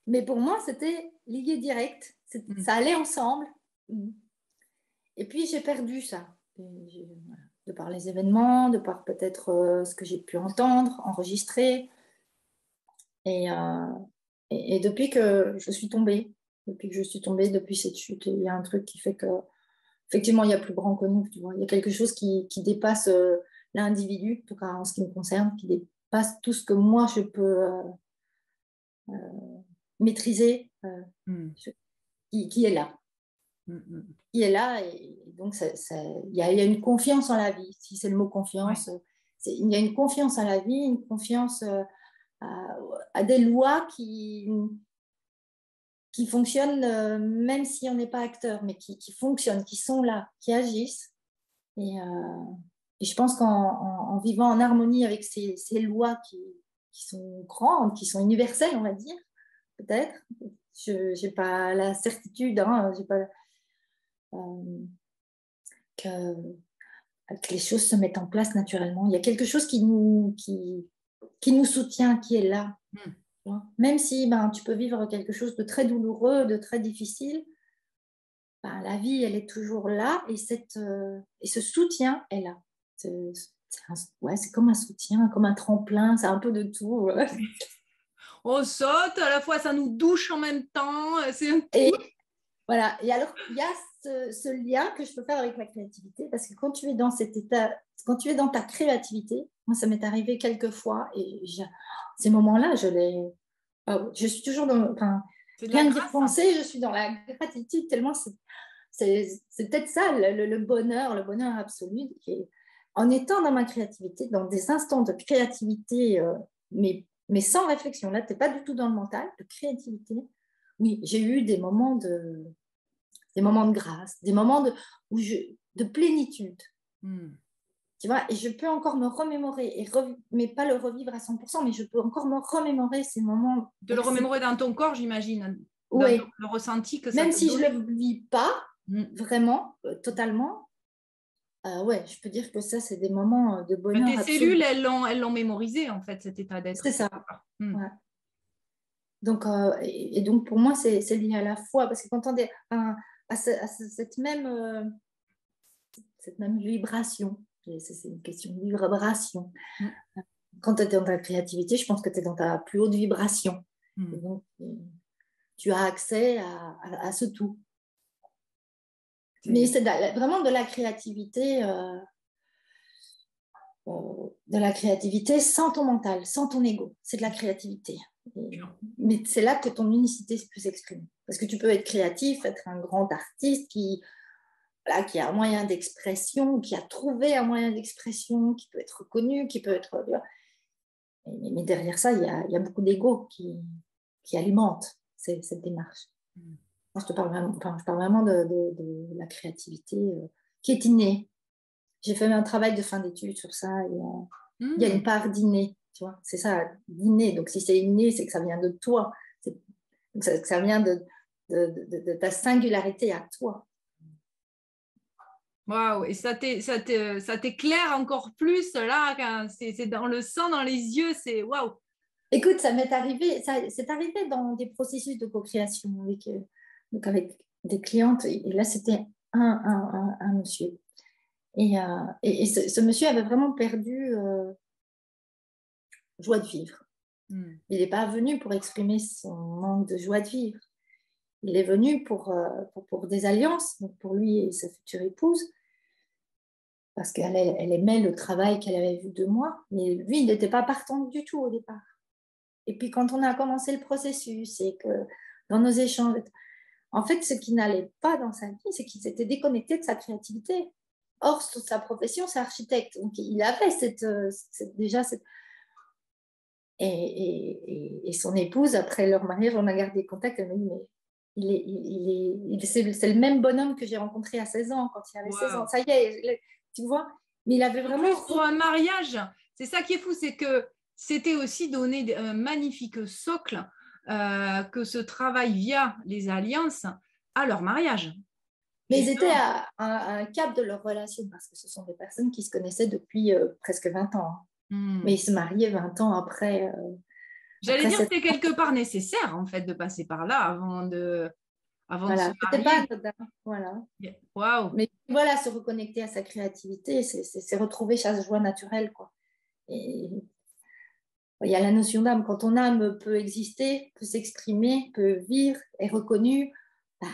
S2: Mais pour moi, c'était lié direct, ça allait ensemble. Et puis, j'ai perdu ça. Voilà, de par les événements, de par peut-être ce que j'ai pu entendre, enregistrer. Et depuis que je suis tombée, depuis cette chute, il y a un truc qui fait que, effectivement, il y a plus grand que nous. Tu vois. Il y a quelque chose qui dépasse l'individu, en tout cas en ce qui me concerne, qui dépasse tout ce que moi je peux maîtriser, qui est là. Qui est là, et donc il y a une confiance en la vie, si c'est le mot confiance. Ouais. Il y a une confiance à la vie, une confiance à des lois qui fonctionnent, même si on n'est pas acteur, mais qui fonctionnent, qui sont là, qui agissent. Et je pense qu'en vivant en harmonie avec ces lois qui sont grandes, qui sont universelles, on va dire, peut-être, je n'ai pas la certitude, hein, j'ai pas, que les choses se mettent en place naturellement. Il y a quelque chose qui nous soutient, qui est là. Même si tu peux vivre quelque chose de très douloureux, de très difficile, la vie, elle est toujours là, et ce soutien est là. C'est comme un soutien, comme un tremplin, c'est un peu de tout.
S1: On saute, à la fois ça nous douche en même temps.
S2: Et voilà. Et alors, il y a ce lien que je peux faire avec la créativité, parce que quand tu es dans cet état, quand tu es dans ta créativité, moi ça m'est arrivé quelques fois, et ces moments-là, je suis toujours dans, rien que d'y penser, je suis dans la gratitude, tellement c'est peut-être ça le bonheur absolu, en étant dans ma créativité, dans des instants de créativité, mais sans réflexion. Là, tu n'es pas du tout dans le mental, de créativité. Oui, j'ai eu des moments de grâce, des moments de plénitude. Tu vois, et je peux encore me remémorer, mais pas le revivre à 100%, mais je peux encore me remémorer ces moments.
S1: De le remémorer dans ton corps, j'imagine.
S2: Oui.
S1: Le ressenti que ça
S2: même si je ne le vis pas vraiment, totalement, ouais, je peux dire que ça, c'est des moments de bonheur.
S1: Tes cellules, elles l'ont mémorisé, en fait, cet état d'être.
S2: C'est ça. Ouais. Donc, et donc, pour moi, c'est lié à la foi, parce que quand on est à cette même vibration, c'est une question de vibration. Quand tu es dans ta créativité, je pense que tu es dans ta plus haute vibration. Et donc, tu as accès à ce tout. Mais c'est vraiment de la créativité sans ton mental, sans ton ego. C'est de la créativité. Mais c'est là que ton unicité peut s'exprimer. Parce que tu peux être créatif, être un grand artiste qui a un moyen d'expression, qui a trouvé un moyen d'expression, qui peut être reconnu, qui peut être... Mais derrière ça, il y a beaucoup d'ego qui alimente cette démarche. Moi, je parle vraiment de la créativité qui est innée. J'ai fait un travail de fin d'études sur ça. Il y a une part d'inné, tu vois. C'est ça, d'inné. Donc, si c'est inné, c'est que ça vient de toi. Donc, ça vient de ta singularité à toi.
S1: Waouh, et ça t'éclaire encore plus là, quand c'est dans le sang, dans les yeux, c'est waouh.
S2: Écoute, c'est arrivé dans des processus de co-création avec des clientes, et là c'était un monsieur. Et ce monsieur avait vraiment perdu joie de vivre. Il n'est pas venu pour exprimer son manque de joie de vivre. Il est venu pour des alliances, donc pour lui et sa future épouse, parce qu'elle aimait le travail qu'elle avait vu de moi, mais lui, il n'était pas partant du tout au départ. Et puis quand on a commencé le processus, et que dans nos échanges, en fait, ce qui n'allait pas dans sa vie, c'est qu'il s'était déconnecté de sa créativité. Or, sa profession, c'est architecte. Donc, il avait déjà cette... Et son épouse, après leur mariage, on a gardé contact. Elle m'a dit, mais c'est le même bonhomme que j'ai rencontré à 16 ans, quand il avait 16 ans. Ça y est, tu vois. Mais il avait vraiment...
S1: Pour un mariage, c'est ça qui est fou, c'est que c'était aussi donner un magnifique socle, que ce travail via les alliances à leur mariage.
S2: Mais ils étaient à un cap de leur relation, parce que ce sont des personnes qui se connaissaient depuis presque 20 ans. Mais ils se mariaient 20 ans après.
S1: J'allais dire que c'était quelque part nécessaire, en fait, de passer par là avant de
S2: Voilà,
S1: se
S2: c'était
S1: marier.
S2: pas anodin. Voilà.
S1: Waouh!
S2: Mais voilà, se reconnecter à sa créativité, c'est retrouver sa joie naturelle, quoi. Et il y a la notion d'âme. Quand ton âme peut exister, peut s'exprimer, peut vivre, est reconnue, bah,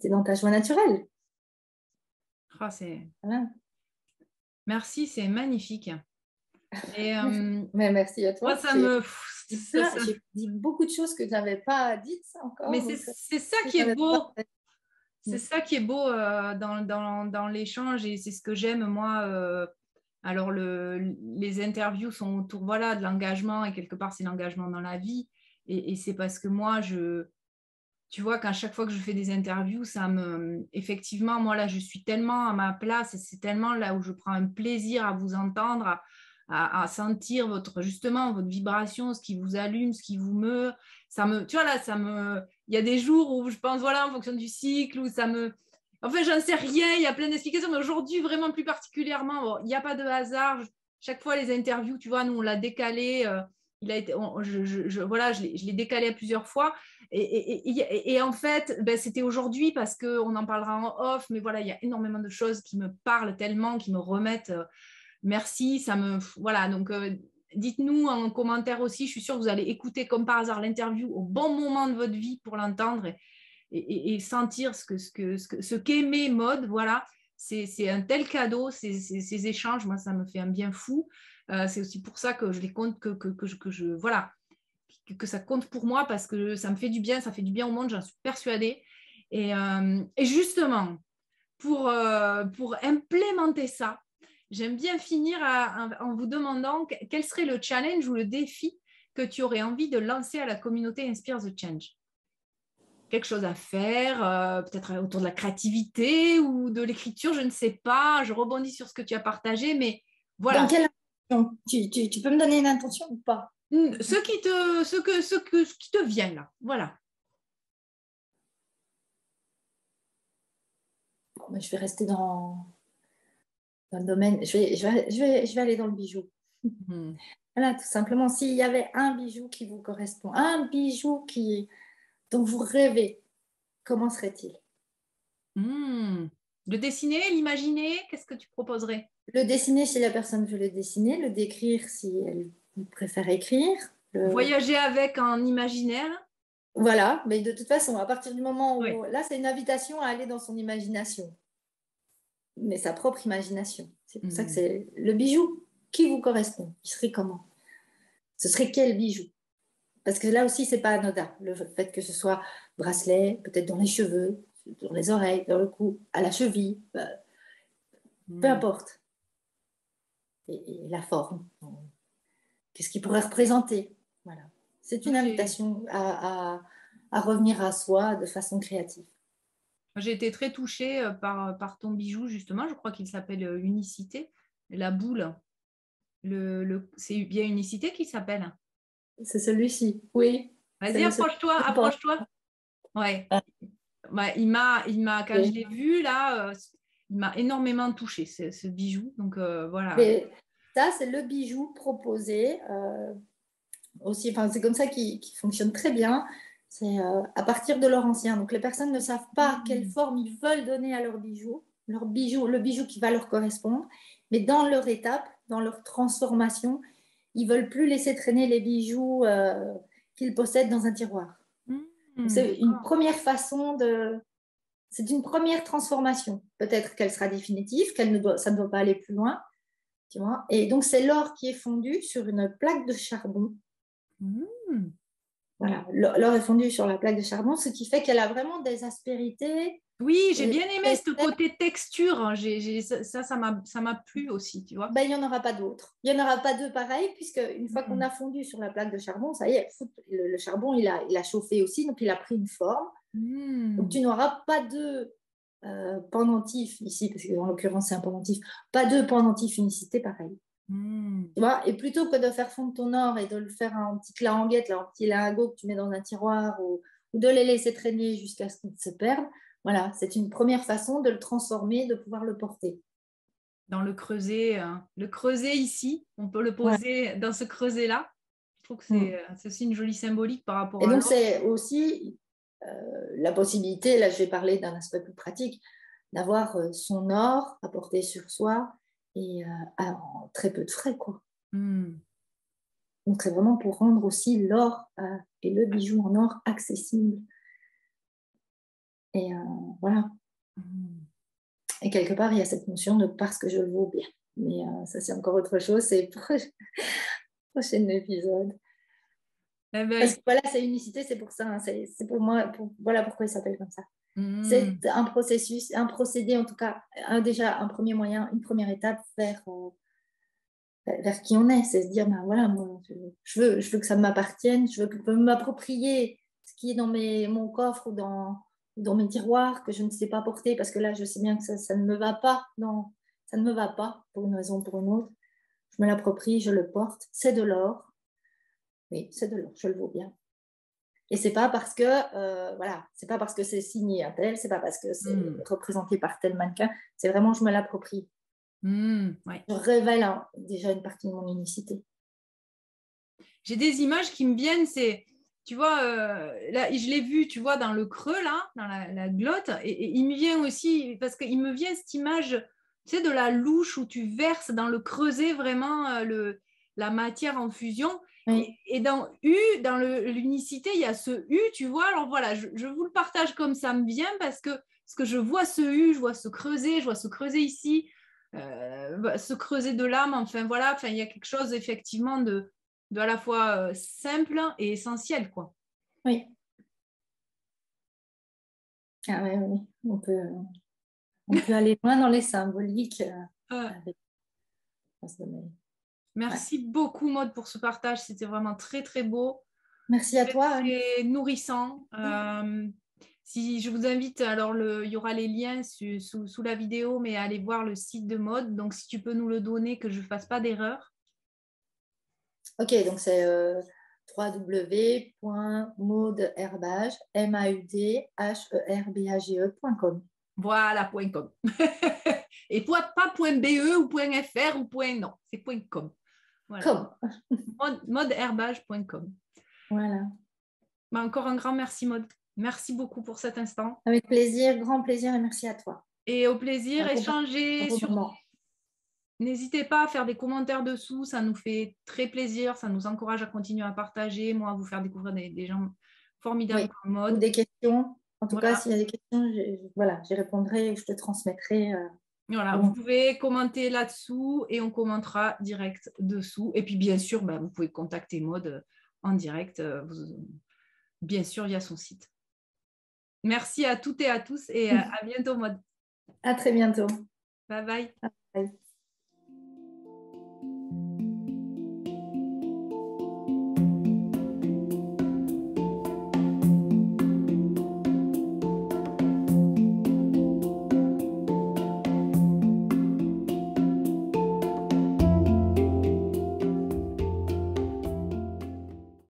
S2: tu es dans ta joie naturelle.
S1: Ah, c'est...
S2: Voilà.
S1: Merci, c'est magnifique. Et
S2: Mais merci à
S1: moi,
S2: toi.
S1: ça me...
S2: J'ai dit beaucoup de choses que je n'avais pas dites
S1: Mais
S2: encore. Donc,
S1: c'est ça
S2: que
S1: qui est
S2: j'avais pas
S1: beau.
S2: fait.
S1: C'est ça qui est beau dans l'échange et c'est ce que j'aime, moi. Alors, les interviews sont autour voilà, de l'engagement et quelque part, c'est l'engagement dans la vie. Et c'est parce que moi, tu vois qu'à chaque fois que je fais des interviews, effectivement, moi là, je suis tellement à ma place et c'est tellement là où je prends un plaisir à vous entendre, à sentir justement votre vibration, ce qui vous allume, ce qui vous meut. Tu vois là, il y a des jours où je pense, voilà, en fonction du cycle, où en fait, j'en sais rien, il y a plein d'explications, mais aujourd'hui, vraiment plus particulièrement, bon, il n'y a pas de hasard. Chaque fois, les interviews, tu vois, nous, on l'a décalé. Il a été, voilà, je l'ai décalé à plusieurs fois. Et en fait, ben, c'était aujourd'hui parce qu'on en parlera en off, mais voilà, il y a énormément de choses qui me parlent tellement, qui me remettent. Merci, voilà, donc dites-nous en commentaire aussi, je suis sûre que vous allez écouter comme par hasard l'interview au bon moment de votre vie pour l'entendre et sentir ce qu'aimait Maud, voilà, c'est un tel cadeau, ces échanges, moi ça me fait un bien fou. C'est aussi pour ça que je les compte, voilà, que ça compte pour moi parce que ça me fait du bien, ça fait du bien au monde, j'en suis persuadée. Et justement, pour implémenter ça, j'aime bien finir en vous demandant quel serait le challenge ou le défi que tu aurais envie de lancer à la communauté Inspire the Change. Quelque chose à faire, peut-être autour de la créativité ou de l'écriture, je ne sais pas. Je rebondis sur ce que tu as partagé, mais voilà.
S2: Dans quelle intention tu peux me donner une intention ou pas?
S1: Ce qui te vient là, voilà.
S2: Bon, mais je vais rester dans le domaine. Je vais aller dans le bijou. Voilà, tout simplement, s'il y avait un bijou qui vous correspond, un bijou dont vous rêvez, comment serait-il?
S1: Le dessiner, l'imaginer, qu'est-ce que tu proposerais?
S2: Le dessiner si la personne veut le dessiner, le décrire si elle préfère écrire.
S1: Voyager avec en imaginaire.
S2: Voilà, mais de toute façon, à partir du moment où...
S1: Oui.
S2: Là, c'est une invitation à aller dans son imagination, mais sa propre imagination. C'est pour ça que c'est le bijou qui vous correspond. Il serait comment? Ce serait quel bijou? Parce que là aussi, c'est pas anodin. Le fait que ce soit bracelet, peut-être dans les cheveux, dans les oreilles, dans le cou, à la cheville, peu importe. Et la forme. Qu'est-ce qu'il pourrait représenter? Voilà. C'est une invitation à revenir à soi de façon créative.
S1: J'ai été très touchée par ton bijou, justement. Je crois qu'il s'appelle Unicité. La boule. C'est bien Unicité qui s'appelle.
S2: C'est celui-ci, oui.
S1: Vas-y, approche-toi. Ouais. Bah, quand je l'ai vu, là, il m'a énormément touchée, ce bijou. Donc, voilà.
S2: Mais ça, c'est le bijou proposé aussi. Enfin, c'est comme ça qu'il fonctionne très bien. C'est à partir de leur ancien. Donc, les personnes ne savent pas quelle forme ils veulent donner à leur bijou, le bijou qui va leur correspondre. Mais dans leur étape, dans leur transformation, ils veulent plus laisser traîner les bijoux qu'ils possèdent dans un tiroir. C'est une première façon de... C'est une première transformation. Peut-être qu'elle sera définitive, ça ne doit pas aller plus loin. Tu vois. Et donc, c'est l'or qui est fondu sur une plaque de charbon. Voilà, l'or est fondu sur la plaque de charbon, ce qui fait qu'elle a vraiment des aspérités.
S1: Oui, j'ai bien aimé ce côté texture. Ça m'a plu aussi, tu vois.
S2: Ben, il n'y en aura pas d'autres. Il n'y en aura pas deux pareils, puisque une fois qu'on a fondu sur la plaque de charbon, ça y est, le charbon, il a chauffé aussi, donc il a pris une forme. Donc, tu n'auras pas deux pendentifs ici, parce qu'en l'occurrence, c'est un pendentif, pas deux pendentifs unicité pareils. Tu vois, et plutôt que de faire fondre ton or et de le faire en petite languette, un petit lingot que tu mets dans un tiroir ou de les laisser traîner jusqu'à ce qu'ils se perdent, voilà, c'est une première façon de le transformer, de pouvoir le porter.
S1: Dans le creuset ici, on peut le poser dans ce creuset-là. Je trouve que c'est aussi une jolie symbolique par rapport à
S2: donc,
S1: l'autre.
S2: c'est aussi la possibilité, là je vais parler d'un aspect plus pratique, d'avoir son or à porter sur soi et en très peu de frais, quoi. Donc c'est vraiment pour rendre aussi l'or et le bijou en or accessible. Et voilà. Et quelque part, il y a cette notion de parce que je le vaux bien. Mais ça, c'est encore autre chose. C'est pour le prochain épisode.
S1: Eh ben,
S2: parce que voilà, c'est unicité, c'est pour ça. Hein, c'est pour moi, voilà pourquoi il s'appelle comme ça. C'est un processus, un procédé, en tout cas, déjà un premier moyen, une première étape vers qui on est. C'est se dire, ben voilà, moi, je veux que ça m'appartienne, je veux que m'approprier ce qui est dans mon coffre ou dans mes tiroirs que je ne sais pas porter parce que là, je sais bien que ça ne me va pas. Non, ça ne me va pas pour une raison ou pour une autre. Je me l'approprie, je le porte. C'est de l'or. Oui, c'est de l'or, je le vaux bien. Et c'est pas parce que voilà, c'est pas parce que c'est signé à tel, c'est pas parce que c'est représenté par tel mannequin. C'est vraiment je me l'approprie.
S1: Ouais.
S2: Je révèle déjà une partie de mon unicité.
S1: J'ai des images qui me viennent, c'est, tu vois, là, je l'ai vu, tu vois, dans le creux, là, dans la glotte, et il me vient aussi, parce qu'il me vient cette image, tu sais, de la louche où tu verses dans le creuset vraiment la matière en fusion.
S2: Oui.
S1: Et dans U, dans l'unicité, il y a ce U, tu vois. Alors voilà, je vous le partage comme ça me vient parce que je vois ce U, je vois ce creuset ici, ce creuset de l'âme, enfin voilà, enfin, il y a quelque chose effectivement de à la fois simple et essentiel, quoi.
S2: Oui. Ah oui, oui. On peut aller loin dans les symboliques. Avec...
S1: Merci beaucoup, Maud, pour ce partage. C'était vraiment très, très beau.
S2: Merci à toi.
S1: Très nourrissant. Si je vous invite, alors il y aura les liens sous la vidéo, mais allez voir le site de Maud. Donc, si tu peux nous le donner, que je ne fasse pas d'erreur.
S2: Ok, donc c'est www.maudherbage, maudherbage.com.
S1: Voilà, .com. Et pas .be ou .fr ou .non, c'est .com. Voilà. Modeherbage.com.
S2: Voilà.
S1: Bah, encore un grand merci, Maud. Merci beaucoup pour cet instant.
S2: Avec plaisir, grand plaisir et merci à toi.
S1: Et au plaisir, échanger. N'hésitez pas à faire des commentaires dessous, ça nous fait très plaisir, ça nous encourage à continuer à partager, moi à vous faire découvrir des gens formidables comme Maud.
S2: Ou des questions. En tout cas, s'il y a des questions, j'y répondrai et je te transmettrai.
S1: Voilà, vous pouvez commenter là-dessous et on commentera direct dessous. Et puis bien sûr, vous pouvez contacter Maud en direct, bien sûr via son site. Merci à toutes et à tous et à bientôt, Maud.
S2: À très bientôt.
S1: Bye bye.
S2: Bye.